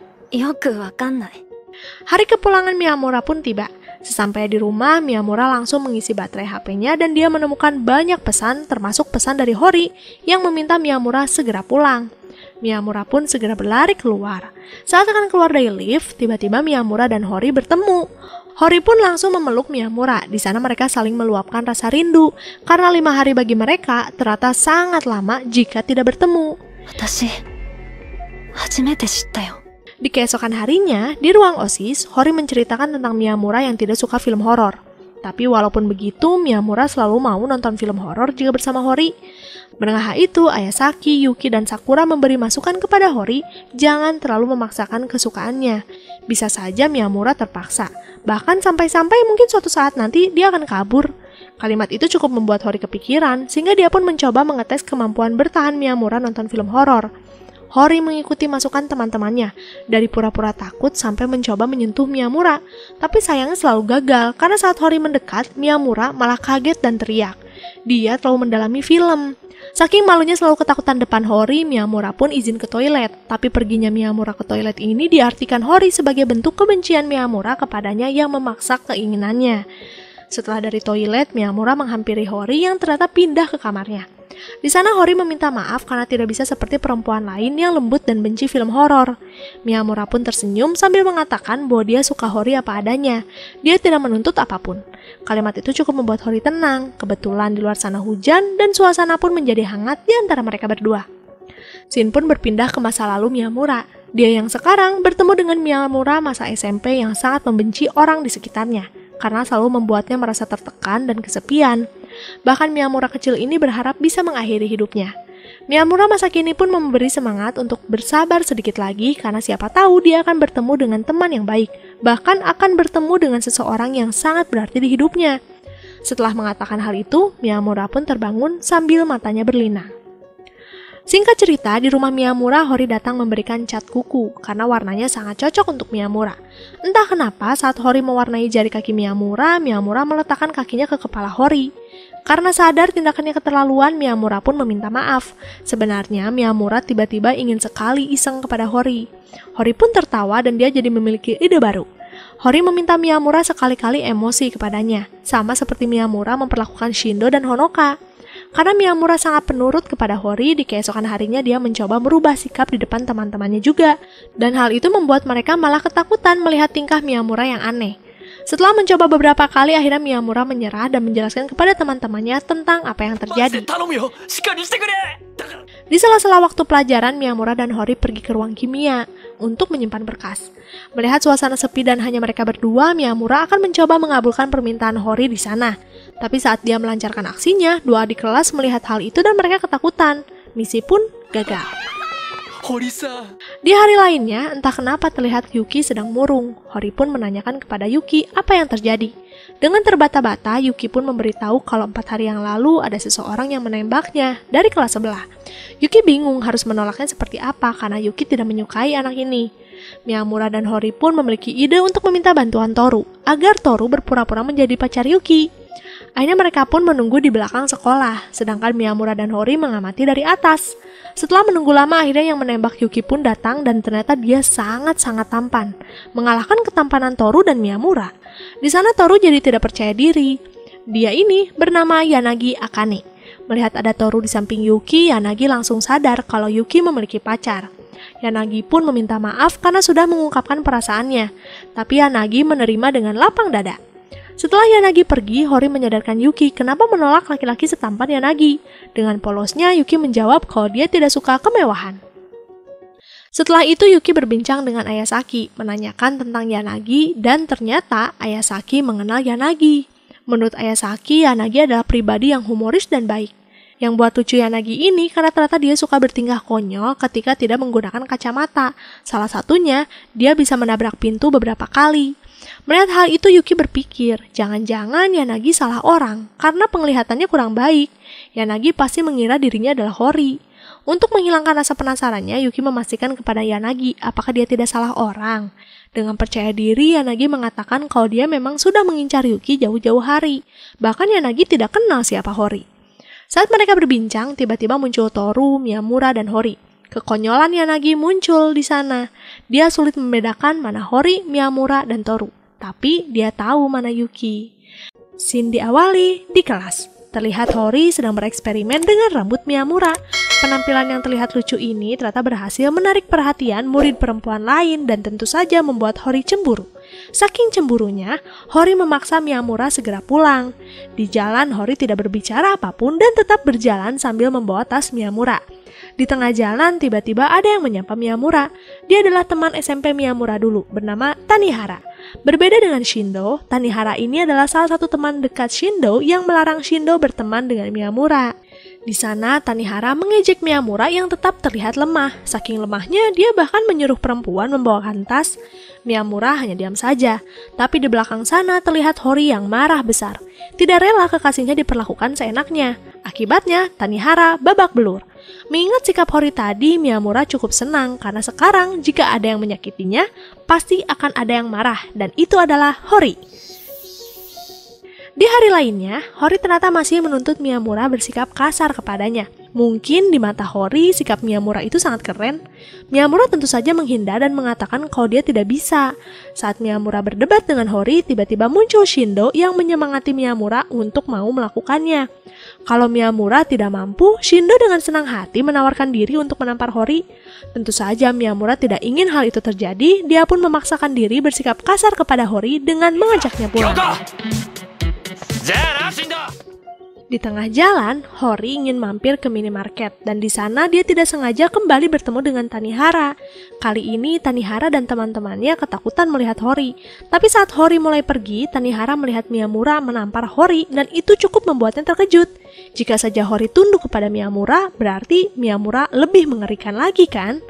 Hari kepulangan Miyamura pun tiba. Sesampai di rumah, Miyamura langsung mengisi baterai HP-nya dan dia menemukan banyak pesan, termasuk pesan dari Hori yang meminta Miyamura segera pulang. Miyamura pun segera berlari keluar. Saat akan keluar dari lift, tiba-tiba Miyamura dan Hori bertemu. Hori pun langsung memeluk Miyamura. Di sana mereka saling meluapkan rasa rindu karena 5 hari bagi mereka ternyata sangat lama jika tidak bertemu. Di keesokan harinya, di ruang OSIS, Hori menceritakan tentang Miyamura yang tidak suka film horor. Tapi walaupun begitu, Miyamura selalu mau nonton film horor jika bersama Hori. Mendengar hal itu, Ayasaki, Yuki, dan Sakura memberi masukan kepada Hori, jangan terlalu memaksakan kesukaannya. Bisa saja Miyamura terpaksa, bahkan sampai-sampai mungkin suatu saat nanti dia akan kabur. Kalimat itu cukup membuat Hori kepikiran, sehingga dia pun mencoba mengetes kemampuan bertahan Miyamura nonton film horor. Hori mengikuti masukan teman-temannya, dari pura-pura takut sampai mencoba menyentuh Miyamura. Tapi sayangnya selalu gagal, karena saat Hori mendekat, Miyamura malah kaget dan teriak. Dia terlalu mendalami film. Saking malunya selalu ketakutan depan Hori, Miyamura pun izin ke toilet. Tapi perginya Miyamura ke toilet ini diartikan Hori sebagai bentuk kebencian Miyamura kepadanya yang memaksa keinginannya. Setelah dari toilet, Miyamura menghampiri Hori yang ternyata pindah ke kamarnya. Di sana Hori meminta maaf karena tidak bisa seperti perempuan lain yang lembut dan benci film horor. Miyamura pun tersenyum sambil mengatakan bahwa dia suka Hori apa adanya. Dia tidak menuntut apapun. Kalimat itu cukup membuat Hori tenang. Kebetulan di luar sana hujan dan suasana pun menjadi hangat di antara mereka berdua. Scene pun berpindah ke masa lalu Miyamura. Dia yang sekarang bertemu dengan Miyamura masa SMP yang sangat membenci orang di sekitarnya karena selalu membuatnya merasa tertekan dan kesepian. Bahkan Miyamura kecil ini berharap bisa mengakhiri hidupnya. Miyamura masa kini pun memberi semangat untuk bersabar sedikit lagi karena siapa tahu dia akan bertemu dengan teman yang baik, bahkan akan bertemu dengan seseorang yang sangat berarti di hidupnya. Setelah mengatakan hal itu, Miyamura pun terbangun sambil matanya berlinang. Singkat cerita, di rumah Miyamura, Hori datang memberikan cat kuku karena warnanya sangat cocok untuk Miyamura. Entah kenapa saat Hori mewarnai jari kaki Miyamura, Miyamura meletakkan kakinya ke kepala Hori. Karena sadar tindakannya keterlaluan, Miyamura pun meminta maaf. Sebenarnya Miyamura tiba-tiba ingin sekali iseng kepada Hori. Hori pun tertawa dan dia jadi memiliki ide baru. Hori meminta Miyamura sekali-kali emosi kepadanya, sama seperti Miyamura memperlakukan Shindo dan Honoka. Karena Miyamura sangat penurut kepada Hori, di keesokan harinya dia mencoba merubah sikap di depan teman-temannya juga. Dan hal itu membuat mereka malah ketakutan melihat tingkah Miyamura yang aneh. Setelah mencoba beberapa kali, akhirnya Miyamura menyerah dan menjelaskan kepada teman-temannya tentang apa yang terjadi. Di sela-sela waktu pelajaran, Miyamura dan Hori pergi ke ruang kimia untuk menyimpan berkas. Melihat suasana sepi dan hanya mereka berdua, Miyamura akan mencoba mengabulkan permintaan Hori di sana. Tapi saat dia melancarkan aksinya, dua adik kelas melihat hal itu dan mereka ketakutan. Misi pun gagal. Di hari lainnya, entah kenapa terlihat Yuki sedang murung. Hori pun menanyakan kepada Yuki apa yang terjadi. Dengan terbata-bata, Yuki pun memberitahu kalau 4 hari yang lalu ada seseorang yang menembaknya dari kelas sebelah. Yuki bingung harus menolaknya seperti apa karena Yuki tidak menyukai anak ini. Miyamura dan Hori pun memiliki ide untuk meminta bantuan Toru, agar Toru berpura-pura menjadi pacar Yuki. Akhirnya mereka pun menunggu di belakang sekolah, sedangkan Miyamura dan Hori mengamati dari atas. Setelah menunggu lama, akhirnya yang menembak Yuki pun datang dan ternyata dia sangat-sangat tampan, mengalahkan ketampanan Toru dan Miyamura. Di sana Toru jadi tidak percaya diri. Dia ini bernama Yanagi Akane. Melihat ada Toru di samping Yuki, Yanagi langsung sadar kalau Yuki memiliki pacar. Yanagi pun meminta maaf karena sudah mengungkapkan perasaannya, tapi Yanagi menerima dengan lapang dada. Setelah Yanagi pergi, Hori menyadarkan Yuki kenapa menolak laki-laki setampan Yanagi. Dengan polosnya, Yuki menjawab kalau dia tidak suka kemewahan. Setelah itu, Yuki berbincang dengan Ayasaki, menanyakan tentang Yanagi, dan ternyata Ayasaki mengenal Yanagi. Menurut Ayasaki, Yanagi adalah pribadi yang humoris dan baik. Yang buat lucu Yanagi ini karena ternyata dia suka bertingkah konyol ketika tidak menggunakan kacamata. Salah satunya, dia bisa menabrak pintu beberapa kali. Melihat hal itu, Yuki berpikir, jangan-jangan Yanagi salah orang karena penglihatannya kurang baik. Yanagi pasti mengira dirinya adalah Hori. Untuk menghilangkan rasa penasarannya, Yuki memastikan kepada Yanagi apakah dia tidak salah orang. Dengan percaya diri, Yanagi mengatakan kalau dia memang sudah mengincar Yuki jauh-jauh hari. Bahkan Yanagi tidak kenal siapa Hori. Saat mereka berbincang, tiba-tiba muncul Toru, Miyamura, dan Hori. Kekonyolan Yanagi muncul di sana. Dia sulit membedakan mana Hori, Miyamura, dan Toru. Tapi dia tahu mana Yuki. Scene diawali di kelas. Terlihat Hori sedang bereksperimen dengan rambut Miyamura. Penampilan yang terlihat lucu ini ternyata berhasil menarik perhatian murid perempuan lain dan tentu saja membuat Hori cemburu. Saking cemburunya, Hori memaksa Miyamura segera pulang. Di jalan, Hori tidak berbicara apapun dan tetap berjalan sambil membawa tas Miyamura. Di tengah jalan, tiba-tiba ada yang menyapa Miyamura. Dia adalah teman SMP Miyamura dulu, bernama Tanihara. Berbeda dengan Shindo, Tanihara ini adalah salah satu teman dekat Shindo yang melarang Shindo berteman dengan Miyamura. Di sana, Tanihara mengejek Miyamura yang tetap terlihat lemah. Saking lemahnya, dia bahkan menyuruh perempuan membawakan tas. Miyamura hanya diam saja, tapi di belakang sana terlihat Hori yang marah besar. Tidak rela kekasihnya diperlakukan seenaknya. Akibatnya, Tanihara babak belur. Mengingat sikap Hori tadi, Miyamura cukup senang karena sekarang jika ada yang menyakitinya, pasti akan ada yang marah, dan itu adalah Hori. Di hari lainnya, Hori ternyata masih menuntut Miyamura bersikap kasar kepadanya. Mungkin di mata Hori, sikap Miyamura itu sangat keren. Miyamura tentu saja menghindar dan mengatakan kalau dia tidak bisa. Saat Miyamura berdebat dengan Hori, tiba-tiba muncul Shindo yang menyemangati Miyamura untuk mau melakukannya. Kalau Miyamura tidak mampu, Shindo dengan senang hati menawarkan diri untuk menampar Hori. Tentu saja Miyamura tidak ingin hal itu terjadi, dia pun memaksakan diri bersikap kasar kepada Hori dengan mengajaknya pulang. Di tengah jalan, Hori ingin mampir ke minimarket dan di sana dia tidak sengaja kembali bertemu dengan Tanihara. Kali ini Tanihara dan teman-temannya ketakutan melihat Hori. Tapi saat Hori mulai pergi, Tanihara melihat Miyamura menampar Hori dan itu cukup membuatnya terkejut. Jika saja Hori tunduk kepada Miyamura, berarti Miyamura lebih mengerikan lagi kan?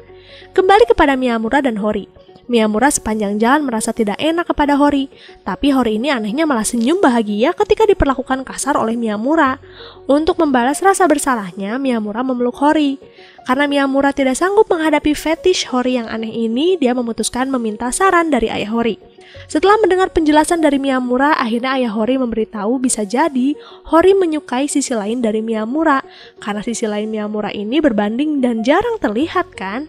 Kembali kepada Miyamura dan Hori. Miyamura sepanjang jalan merasa tidak enak kepada Hori, tapi Hori ini anehnya malah senyum bahagia ketika diperlakukan kasar oleh Miyamura. Untuk membalas rasa bersalahnya, Miyamura memeluk Hori. Karena Miyamura tidak sanggup menghadapi fetish Hori yang aneh ini, dia memutuskan meminta saran dari ayah Hori. Setelah mendengar penjelasan dari Miyamura, akhirnya ayah Hori memberitahu bisa jadi Hori menyukai sisi lain dari Miyamura, karena sisi lain Miyamura ini berbanding dan jarang terlihat kan?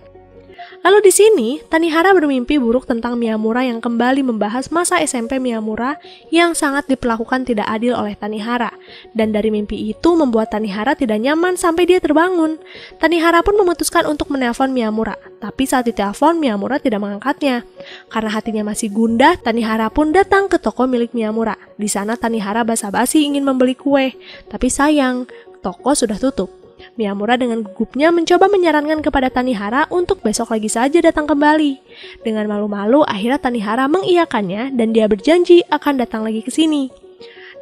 Lalu di sini, Tanihara bermimpi buruk tentang Miyamura yang kembali membahas masa SMP Miyamura yang sangat diperlakukan tidak adil oleh Tanihara. Dan dari mimpi itu membuat Tanihara tidak nyaman sampai dia terbangun. Tanihara pun memutuskan untuk menelpon Miyamura, tapi saat ditelepon Miyamura tidak mengangkatnya. Karena hatinya masih gundah, Tanihara pun datang ke toko milik Miyamura. Di sana Tanihara basa-basi ingin membeli kue, tapi sayang, toko sudah tutup. Miyamura dengan gugupnya mencoba menyarankan kepada Tanihara untuk besok lagi saja datang kembali. Dengan malu-malu, akhirnya Tanihara mengiyakannya dan dia berjanji akan datang lagi ke sini.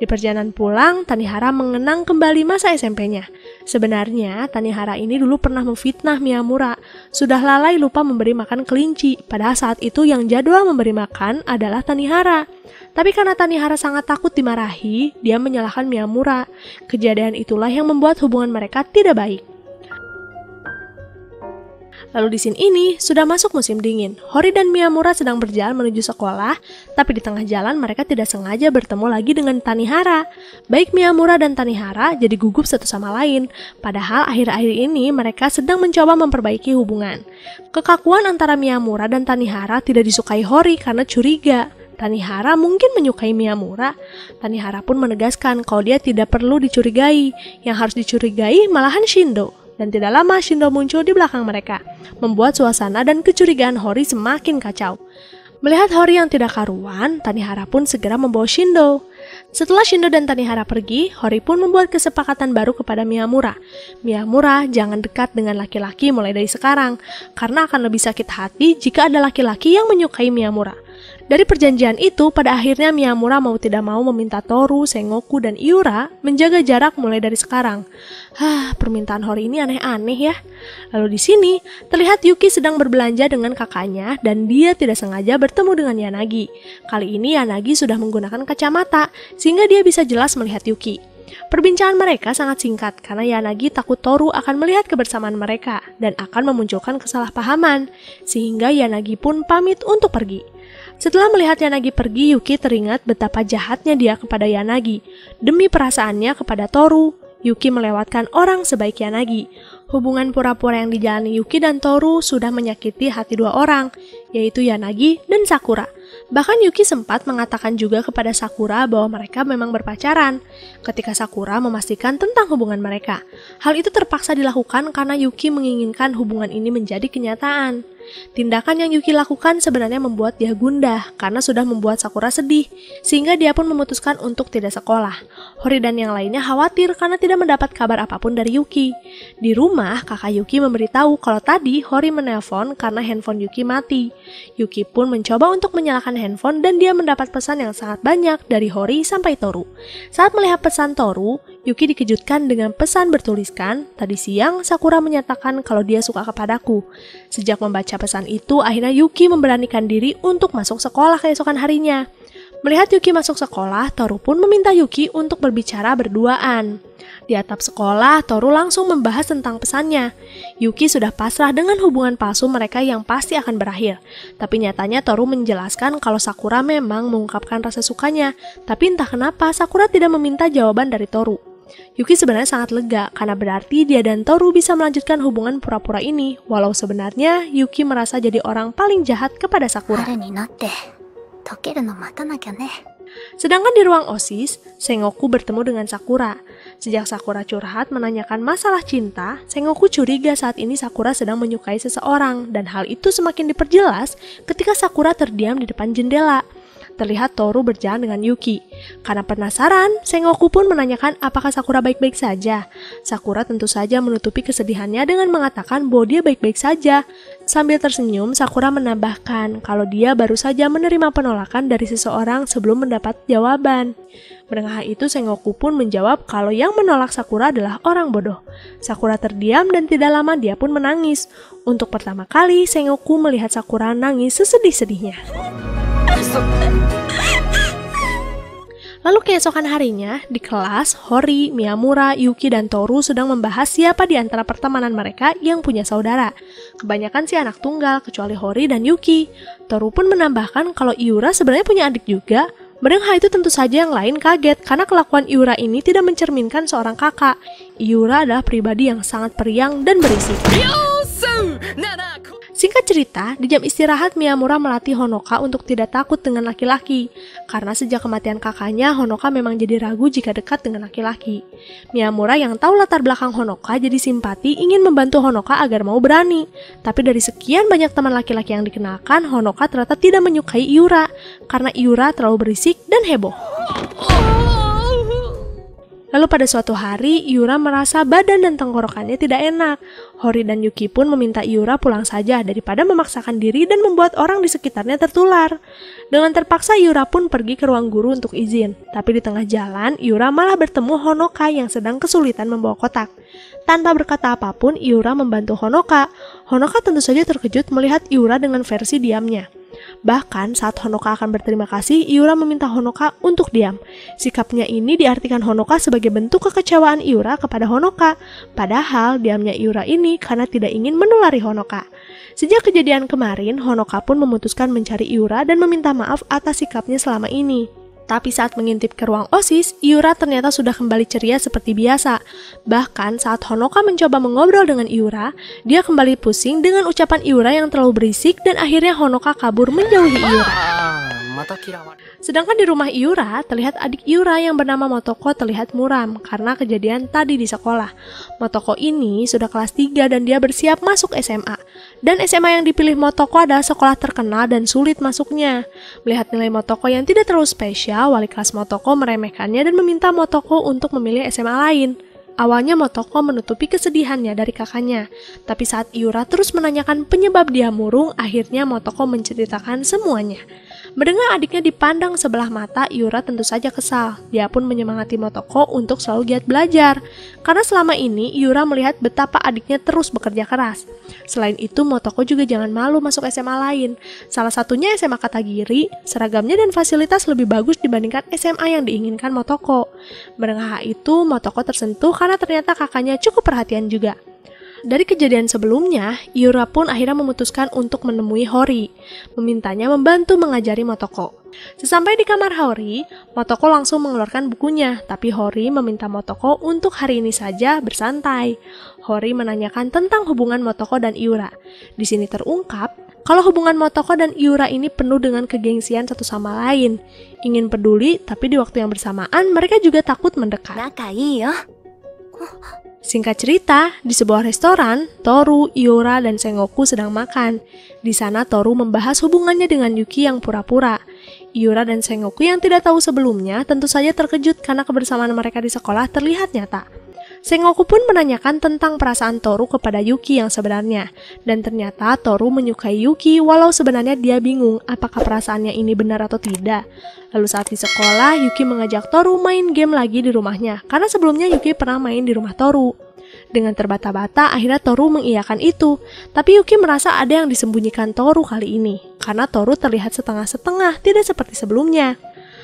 Di perjalanan pulang, Tanihara mengenang kembali masa SMP-nya. Sebenarnya, Tanihara ini dulu pernah memfitnah Miyamura. Sudah lalai lupa memberi makan kelinci, padahal saat itu yang jadwal memberi makan adalah Tanihara. Tapi karena Tanihara sangat takut dimarahi, dia menyalahkan Miyamura. Kejadian itulah yang membuat hubungan mereka tidak baik. Lalu di scene ini, sudah masuk musim dingin. Hori dan Miyamura sedang berjalan menuju sekolah, tapi di tengah jalan mereka tidak sengaja bertemu lagi dengan Tanihara. Baik Miyamura dan Tanihara jadi gugup satu sama lain, padahal akhir-akhir ini mereka sedang mencoba memperbaiki hubungan. Kekakuan antara Miyamura dan Tanihara tidak disukai Hori karena curiga. Tanihara mungkin menyukai Miyamura. Tanihara pun menegaskan kalau dia tidak perlu dicurigai, yang harus dicurigai malahan Shindo. Dan tidak lama Shindo muncul di belakang mereka, membuat suasana dan kecurigaan Hori semakin kacau. Melihat Hori yang tidak karuan, Tanihara pun segera membawa Shindo. Setelah Shindo dan Tanihara pergi, Hori pun membuat kesepakatan baru kepada Miyamura. Miyamura, jangan dekat dengan laki-laki mulai dari sekarang, karena akan lebih sakit hati jika ada laki-laki yang menyukai Miyamura. Dari perjanjian itu, pada akhirnya Miyamura mau tidak mau meminta Toru, Sengoku, dan Iura menjaga jarak mulai dari sekarang. Permintaan Hori ini aneh-aneh ya. Lalu di sini, terlihat Yuki sedang berbelanja dengan kakaknya dan dia tidak sengaja bertemu dengan Yanagi. Kali ini Yanagi sudah menggunakan kacamata, sehingga dia bisa jelas melihat Yuki. Perbincangan mereka sangat singkat karena Yanagi takut Toru akan melihat kebersamaan mereka dan akan memunculkan kesalahpahaman, sehingga Yanagi pun pamit untuk pergi. Setelah melihat Yanagi pergi, Yuki teringat betapa jahatnya dia kepada Yanagi. Demi perasaannya kepada Toru, Yuki melewatkan orang sebaik Yanagi. Hubungan pura-pura yang dijalani Yuki dan Toru sudah menyakiti hati dua orang, yaitu Yanagi dan Sakura. Bahkan Yuki sempat mengatakan juga kepada Sakura bahwa mereka memang berpacaran, ketika Sakura memastikan tentang hubungan mereka. Hal itu terpaksa dilakukan karena Yuki menginginkan hubungan ini menjadi kenyataan. Tindakan yang Yuki lakukan sebenarnya membuat dia gundah karena sudah membuat Sakura sedih, sehingga dia pun memutuskan untuk tidak sekolah. Hori dan yang lainnya khawatir karena tidak mendapat kabar apapun dari Yuki. Di rumah, kakak Yuki memberitahu kalau tadi Hori menelpon karena handphone Yuki mati. Yuki pun mencoba untuk menyalakan handphone dan dia mendapat pesan yang sangat banyak dari Hori sampai Toru. Saat melihat pesan Toru, Yuki dikejutkan dengan pesan bertuliskan, "Tadi siang Sakura menyatakan kalau dia suka kepadaku." Sejak membaca pesan itu, akhirnya Yuki memberanikan diri untuk masuk sekolah keesokan harinya. Melihat Yuki masuk sekolah, Toru pun meminta Yuki untuk berbicara berduaan. Di atap sekolah, Toru langsung membahas tentang pesannya. Yuki sudah pasrah dengan hubungan palsu mereka yang pasti akan berakhir. Tapi nyatanya Toru menjelaskan kalau Sakura memang mengungkapkan rasa sukanya, tapi entah kenapa Sakura tidak meminta jawaban dari Toru. Yuki sebenarnya sangat lega karena berarti dia dan Toru bisa melanjutkan hubungan pura-pura ini, walau sebenarnya Yuki merasa jadi orang paling jahat kepada Sakura. Sedangkan di ruang OSIS, Sengoku bertemu dengan Sakura. Sejak Sakura curhat menanyakan masalah cinta, Sengoku curiga saat ini Sakura sedang menyukai seseorang, dan hal itu semakin diperjelas ketika Sakura terdiam di depan jendela. Terlihat Toru berjalan dengan Yuki. Karena penasaran, Sengoku pun menanyakan apakah Sakura baik-baik saja. Sakura tentu saja menutupi kesedihannya dengan mengatakan bahwa dia baik-baik saja. Sambil tersenyum, Sakura menambahkan kalau dia baru saja menerima penolakan dari seseorang sebelum mendapat jawaban. Mendengar itu, Sengoku pun menjawab kalau yang menolak Sakura adalah orang bodoh. Sakura terdiam dan tidak lama dia pun menangis. Untuk pertama kali, Sengoku melihat Sakura nangis sesedih-sedihnya. Lalu keesokan harinya, di kelas, Hori, Miyamura, Yuki, dan Toru sedang membahas siapa di antara pertemanan mereka yang punya saudara. Kebanyakan sih anak tunggal, kecuali Hori dan Yuki. Toru pun menambahkan kalau Iura sebenarnya punya adik juga. Mendengar hal itu tentu saja yang lain kaget, karena kelakuan Iura ini tidak mencerminkan seorang kakak. Iura adalah pribadi yang sangat periang dan berisik. Singkat cerita, di jam istirahat Miyamura melatih Honoka untuk tidak takut dengan laki-laki. Karena sejak kematian kakaknya, Honoka memang jadi ragu jika dekat dengan laki-laki. Miyamura yang tahu latar belakang Honoka jadi simpati ingin membantu Honoka agar mau berani. Tapi dari sekian banyak teman laki-laki yang dikenalkan, Honoka ternyata tidak menyukai Iura. Karena Iura terlalu berisik dan heboh. Lalu pada suatu hari, Iura merasa badan dan tenggorokannya tidak enak. Hori dan Yuki pun meminta Iura pulang saja daripada memaksakan diri dan membuat orang di sekitarnya tertular. Dengan terpaksa, Iura pun pergi ke ruang guru untuk izin. Tapi di tengah jalan, Iura malah bertemu Honoka yang sedang kesulitan membawa kotak. Tanpa berkata apapun, Iura membantu Honoka. Honoka tentu saja terkejut melihat Iura dengan versi diamnya. Bahkan saat Honoka akan berterima kasih, Iura meminta Honoka untuk diam. Sikapnya ini diartikan Honoka sebagai bentuk kekecewaan Iura kepada Honoka. Padahal diamnya Iura ini karena tidak ingin menulari Honoka. Sejak kejadian kemarin, Honoka pun memutuskan mencari Iura dan meminta maaf atas sikapnya selama ini. Tapi saat mengintip ke ruang OSIS, Iura ternyata sudah kembali ceria seperti biasa. Bahkan saat Honoka mencoba mengobrol dengan Iura, dia kembali pusing dengan ucapan Iura yang terlalu berisik dan akhirnya Honoka kabur menjauhi Iura. Sedangkan di rumah Iura, terlihat adik Iura yang bernama Motoko terlihat muram karena kejadian tadi di sekolah. Motoko ini sudah kelas 3 dan dia bersiap masuk SMA. Dan SMA yang dipilih Motoko adalah sekolah terkenal dan sulit masuknya. Melihat nilai Motoko yang tidak terlalu spesial, wali kelas Motoko meremehkannya dan meminta Motoko untuk memilih SMA lain. Awalnya Motoko menutupi kesedihannya dari kakaknya, tapi saat Iura terus menanyakan penyebab dia murung, akhirnya Motoko menceritakan semuanya. Mendengar adiknya dipandang sebelah mata, Iura tentu saja kesal. Dia pun menyemangati Motoko untuk selalu giat belajar. Karena selama ini, Iura melihat betapa adiknya terus bekerja keras. Selain itu, Motoko juga jangan malu masuk SMA lain. Salah satunya SMA Katagiri, seragamnya dan fasilitas lebih bagus dibandingkan SMA yang diinginkan Motoko. Mendengar hal itu, Motoko tersentuh karena ternyata kakaknya cukup perhatian juga. Dari kejadian sebelumnya, Iura pun akhirnya memutuskan untuk menemui Hori, memintanya membantu mengajari Motoko. Sesampai di kamar Hori, Motoko langsung mengeluarkan bukunya, tapi Hori meminta Motoko untuk hari ini saja bersantai. Hori menanyakan tentang hubungan Motoko dan Iura. Di sini terungkap kalau hubungan Motoko dan Iura ini penuh dengan kegengsian satu sama lain. Ingin peduli, tapi di waktu yang bersamaan mereka juga takut mendekat. Singkat cerita, di sebuah restoran, Toru, Iura, dan Sengoku sedang makan. Di sana Toru membahas hubungannya dengan Yuki yang pura-pura. Iura dan Sengoku yang tidak tahu sebelumnya tentu saja terkejut karena kebersamaan mereka di sekolah terlihat nyata. Sengoku pun menanyakan tentang perasaan Toru kepada Yuki yang sebenarnya. Dan ternyata Toru menyukai Yuki walau sebenarnya dia bingung apakah perasaannya ini benar atau tidak. Lalu saat di sekolah, Yuki mengajak Toru main game lagi di rumahnya karena sebelumnya Yuki pernah main di rumah Toru. Dengan terbata-bata, akhirnya Toru mengiyakan itu. Tapi Yuki merasa ada yang disembunyikan Toru kali ini karena Toru terlihat setengah-setengah, tidak seperti sebelumnya.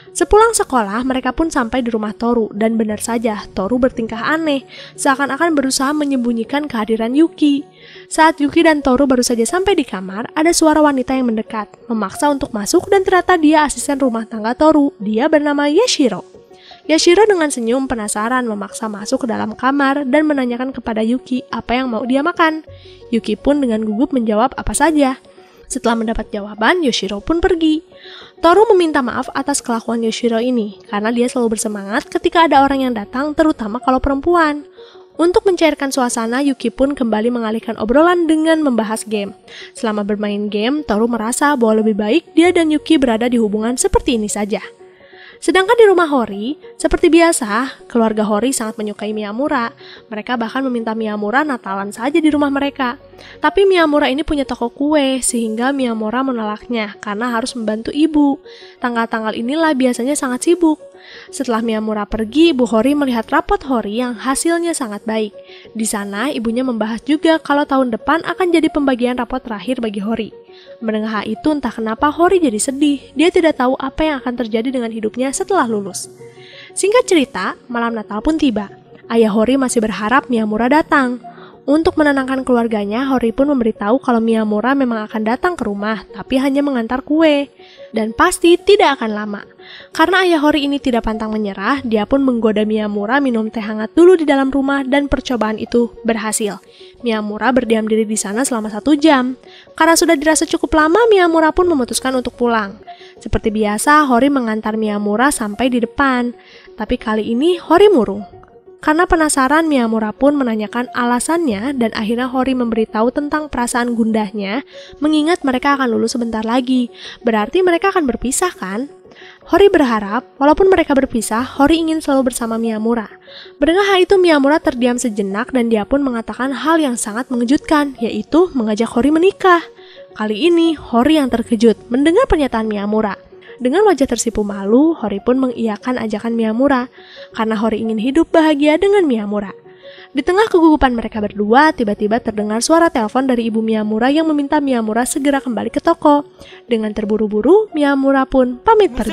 Sepulang sekolah, mereka pun sampai di rumah Toru, dan benar saja, Toru bertingkah aneh, seakan-akan berusaha menyembunyikan kehadiran Yuki. Saat Yuki dan Toru baru saja sampai di kamar, ada suara wanita yang mendekat, memaksa untuk masuk dan ternyata dia asisten rumah tangga Toru, dia bernama Yashiro. Yashiro dengan senyum penasaran memaksa masuk ke dalam kamar dan menanyakan kepada Yuki apa yang mau dia makan. Yuki pun dengan gugup menjawab apa saja. Setelah mendapat jawaban, Yashiro pun pergi. Toru meminta maaf atas kelakuan Yashiro ini, karena dia selalu bersemangat ketika ada orang yang datang, terutama kalau perempuan. Untuk mencairkan suasana, Yuki pun kembali mengalihkan obrolan dengan membahas game. Selama bermain game, Toru merasa bahwa lebih baik dia dan Yuki berada di hubungan seperti ini saja. Sedangkan di rumah Hori, seperti biasa, keluarga Hori sangat menyukai Miyamura. Mereka bahkan meminta Miyamura Natalan saja di rumah mereka. Tapi Miyamura ini punya toko kue, sehingga Miyamura menolaknya karena harus membantu ibu. Tanggal-tanggal inilah biasanya sangat sibuk. Setelah Miyamura pergi, Bu Hori melihat rapot Hori yang hasilnya sangat baik. Di sana, ibunya membahas juga kalau tahun depan akan jadi pembagian rapot terakhir bagi Hori. Mendengar hal itu, entah kenapa Hori jadi sedih. Dia tidak tahu apa yang akan terjadi dengan hidupnya setelah lulus. Singkat cerita, malam Natal pun tiba. Ayah Hori masih berharap Miyamura datang. Untuk menenangkan keluarganya, Hori pun memberitahu kalau Miyamura memang akan datang ke rumah, tapi hanya mengantar kue. Dan pasti tidak akan lama. Karena ayah Hori ini tidak pantang menyerah, dia pun menggoda Miyamura minum teh hangat dulu di dalam rumah dan percobaan itu berhasil. Miyamura berdiam diri di sana selama 1 jam. Karena sudah dirasa cukup lama, Miyamura pun memutuskan untuk pulang. Seperti biasa, Hori mengantar Miyamura sampai di depan. Tapi kali ini Hori murung. Karena penasaran, Miyamura pun menanyakan alasannya dan akhirnya Hori memberitahu tentang perasaan gundahnya mengingat mereka akan lulus sebentar lagi. Berarti mereka akan berpisah kan? Hori berharap, walaupun mereka berpisah, Hori ingin selalu bersama Miyamura. Mendengar hal itu, Miyamura terdiam sejenak dan dia pun mengatakan hal yang sangat mengejutkan, yaitu mengajak Hori menikah. Kali ini, Hori yang terkejut mendengar pernyataan Miyamura. Dengan wajah tersipu malu, Hori pun mengiyakan ajakan Miyamura, karena Hori ingin hidup bahagia dengan Miyamura. Di tengah kegugupan mereka berdua, tiba-tiba terdengar suara telepon dari ibu Miyamura yang meminta Miyamura segera kembali ke toko. Dengan terburu-buru, Miyamura pun pamit pergi.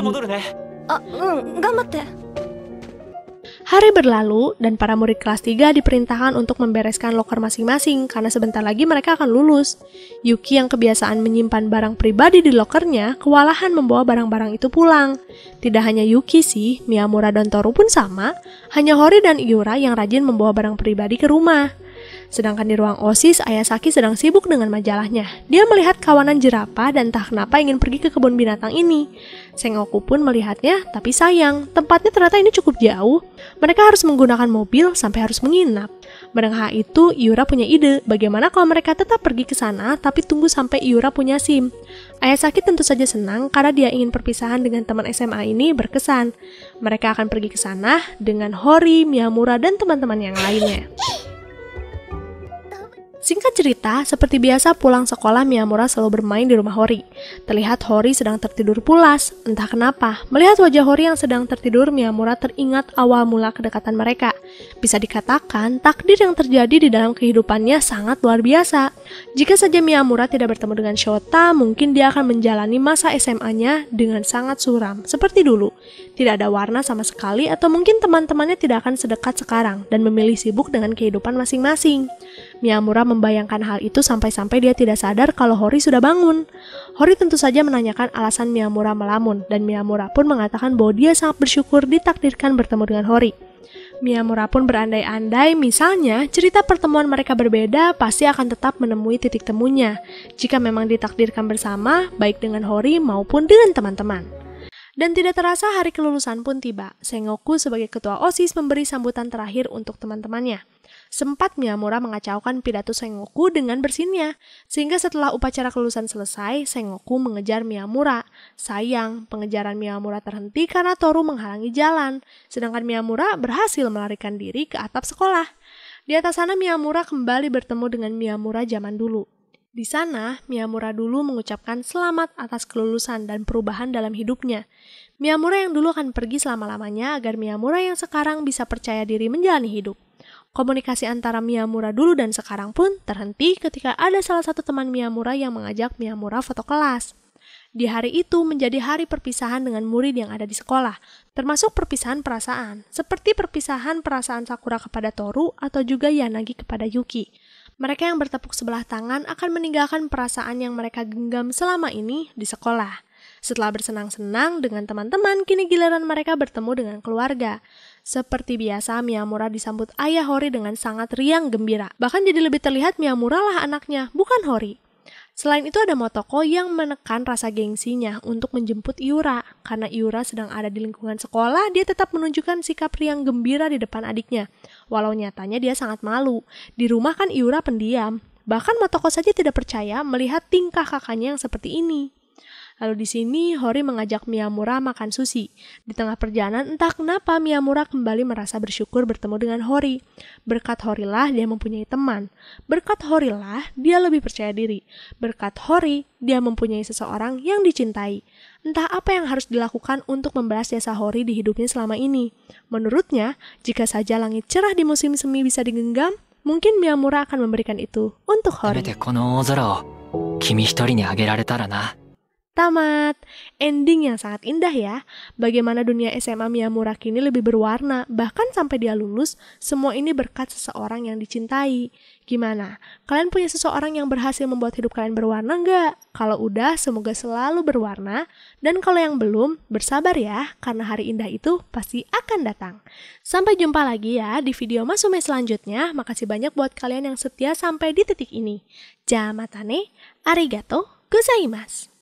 Hari berlalu, dan para murid kelas 3 diperintahkan untuk membereskan loker masing-masing karena sebentar lagi mereka akan lulus. Yuki yang kebiasaan menyimpan barang pribadi di lokernya, kewalahan membawa barang-barang itu pulang. Tidak hanya Yuki sih, Miyamura dan Toru pun sama, hanya Hori dan Iura yang rajin membawa barang pribadi ke rumah. Sedangkan di ruang OSIS, Ayasaki sedang sibuk dengan majalahnya. Dia melihat kawanan jerapah dan entah kenapa ingin pergi ke kebun binatang ini. Sengoku pun melihatnya, tapi sayang, tempatnya ternyata ini cukup jauh. Mereka harus menggunakan mobil sampai harus menginap. Mendengar itu, Iura punya ide, bagaimana kalau mereka tetap pergi ke sana, tapi tunggu sampai Iura punya SIM. Ayasaki tentu saja senang karena dia ingin perpisahan dengan teman SMA ini berkesan. Mereka akan pergi ke sana dengan Hori, Miyamura, dan teman-teman yang lainnya. Singkat cerita, seperti biasa pulang sekolah Miyamura selalu bermain di rumah Hori. Terlihat Hori sedang tertidur pulas, entah kenapa. Melihat wajah Hori yang sedang tertidur, Miyamura teringat awal mula kedekatan mereka. Bisa dikatakan, takdir yang terjadi di dalam kehidupannya sangat luar biasa. Jika saja Miyamura tidak bertemu dengan Shota, mungkin dia akan menjalani masa SMA-nya dengan sangat suram, seperti dulu. Tidak ada warna sama sekali atau mungkin teman-temannya tidak akan sedekat sekarang dan memilih sibuk dengan kehidupan masing-masing. Miyamura membayangkan hal itu sampai-sampai dia tidak sadar kalau Hori sudah bangun. Hori tentu saja menanyakan alasan Miyamura melamun dan Miyamura pun mengatakan bahwa dia sangat bersyukur ditakdirkan bertemu dengan Hori. Miyamura pun berandai-andai misalnya cerita pertemuan mereka berbeda pasti akan tetap menemui titik temunya jika memang ditakdirkan bersama baik dengan Hori maupun dengan teman-teman. Dan tidak terasa hari kelulusan pun tiba. Sengoku sebagai ketua OSIS memberi sambutan terakhir untuk teman-temannya. Sempat Miyamura mengacaukan pidato Sengoku dengan bersinnya, sehingga setelah upacara kelulusan selesai, Sengoku mengejar Miyamura. Sayang, pengejaran Miyamura terhenti karena Toru menghalangi jalan, sedangkan Miyamura berhasil melarikan diri ke atap sekolah. Di atas sana Miyamura kembali bertemu dengan Miyamura zaman dulu. Di sana, Miyamura dulu mengucapkan selamat atas kelulusan dan perubahan dalam hidupnya. Miyamura yang dulu akan pergi selama-lamanya agar Miyamura yang sekarang bisa percaya diri menjalani hidup. Komunikasi antara Miyamura dulu dan sekarang pun terhenti ketika ada salah satu teman Miyamura yang mengajak Miyamura foto kelas. Di hari itu menjadi hari perpisahan dengan murid yang ada di sekolah, termasuk perpisahan perasaan, seperti perpisahan perasaan Sakura kepada Toru atau juga Yanagi kepada Yuki. Mereka yang bertepuk sebelah tangan akan meninggalkan perasaan yang mereka genggam selama ini di sekolah. Setelah bersenang-senang dengan teman-teman, kini giliran mereka bertemu dengan keluarga. Seperti biasa, Miyamura disambut ayah Hori dengan sangat riang gembira. Bahkan jadi lebih terlihat Miyamura lah anaknya, bukan Hori. Selain itu ada Motoko yang menekan rasa gengsinya untuk menjemput Iura. Karena Iura sedang ada di lingkungan sekolah, dia tetap menunjukkan sikap riang gembira di depan adiknya. Walau nyatanya dia sangat malu. Di rumah kan Iura pendiam. Bahkan Motoko saja tidak percaya melihat tingkah kakaknya yang seperti ini. Lalu di sini Hori mengajak Miyamura makan sushi. Di tengah perjalanan entah kenapa Miyamura kembali merasa bersyukur bertemu dengan Hori. Berkat Hori lah dia mempunyai teman. Berkat Hori lah dia lebih percaya diri. Berkat Hori dia mempunyai seseorang yang dicintai. Entah apa yang harus dilakukan untuk membalas jasa Hori di hidupnya selama ini. Menurutnya, jika saja langit cerah di musim semi bisa digenggam, mungkin Miyamura akan memberikan itu untuk Hori. Tamat. Ending yang sangat indah ya. Bagaimana dunia SMA Miyamura kini lebih berwarna, bahkan sampai dia lulus, semua ini berkat seseorang yang dicintai. Gimana? Kalian punya seseorang yang berhasil membuat hidup kalian berwarna nggak? Kalau udah, semoga selalu berwarna. Dan kalau yang belum, bersabar ya, karena hari indah itu pasti akan datang. Sampai jumpa lagi ya di video Masume selanjutnya. Makasih banyak buat kalian yang setia sampai di titik ini. Jamatane, arigato gozaimasu.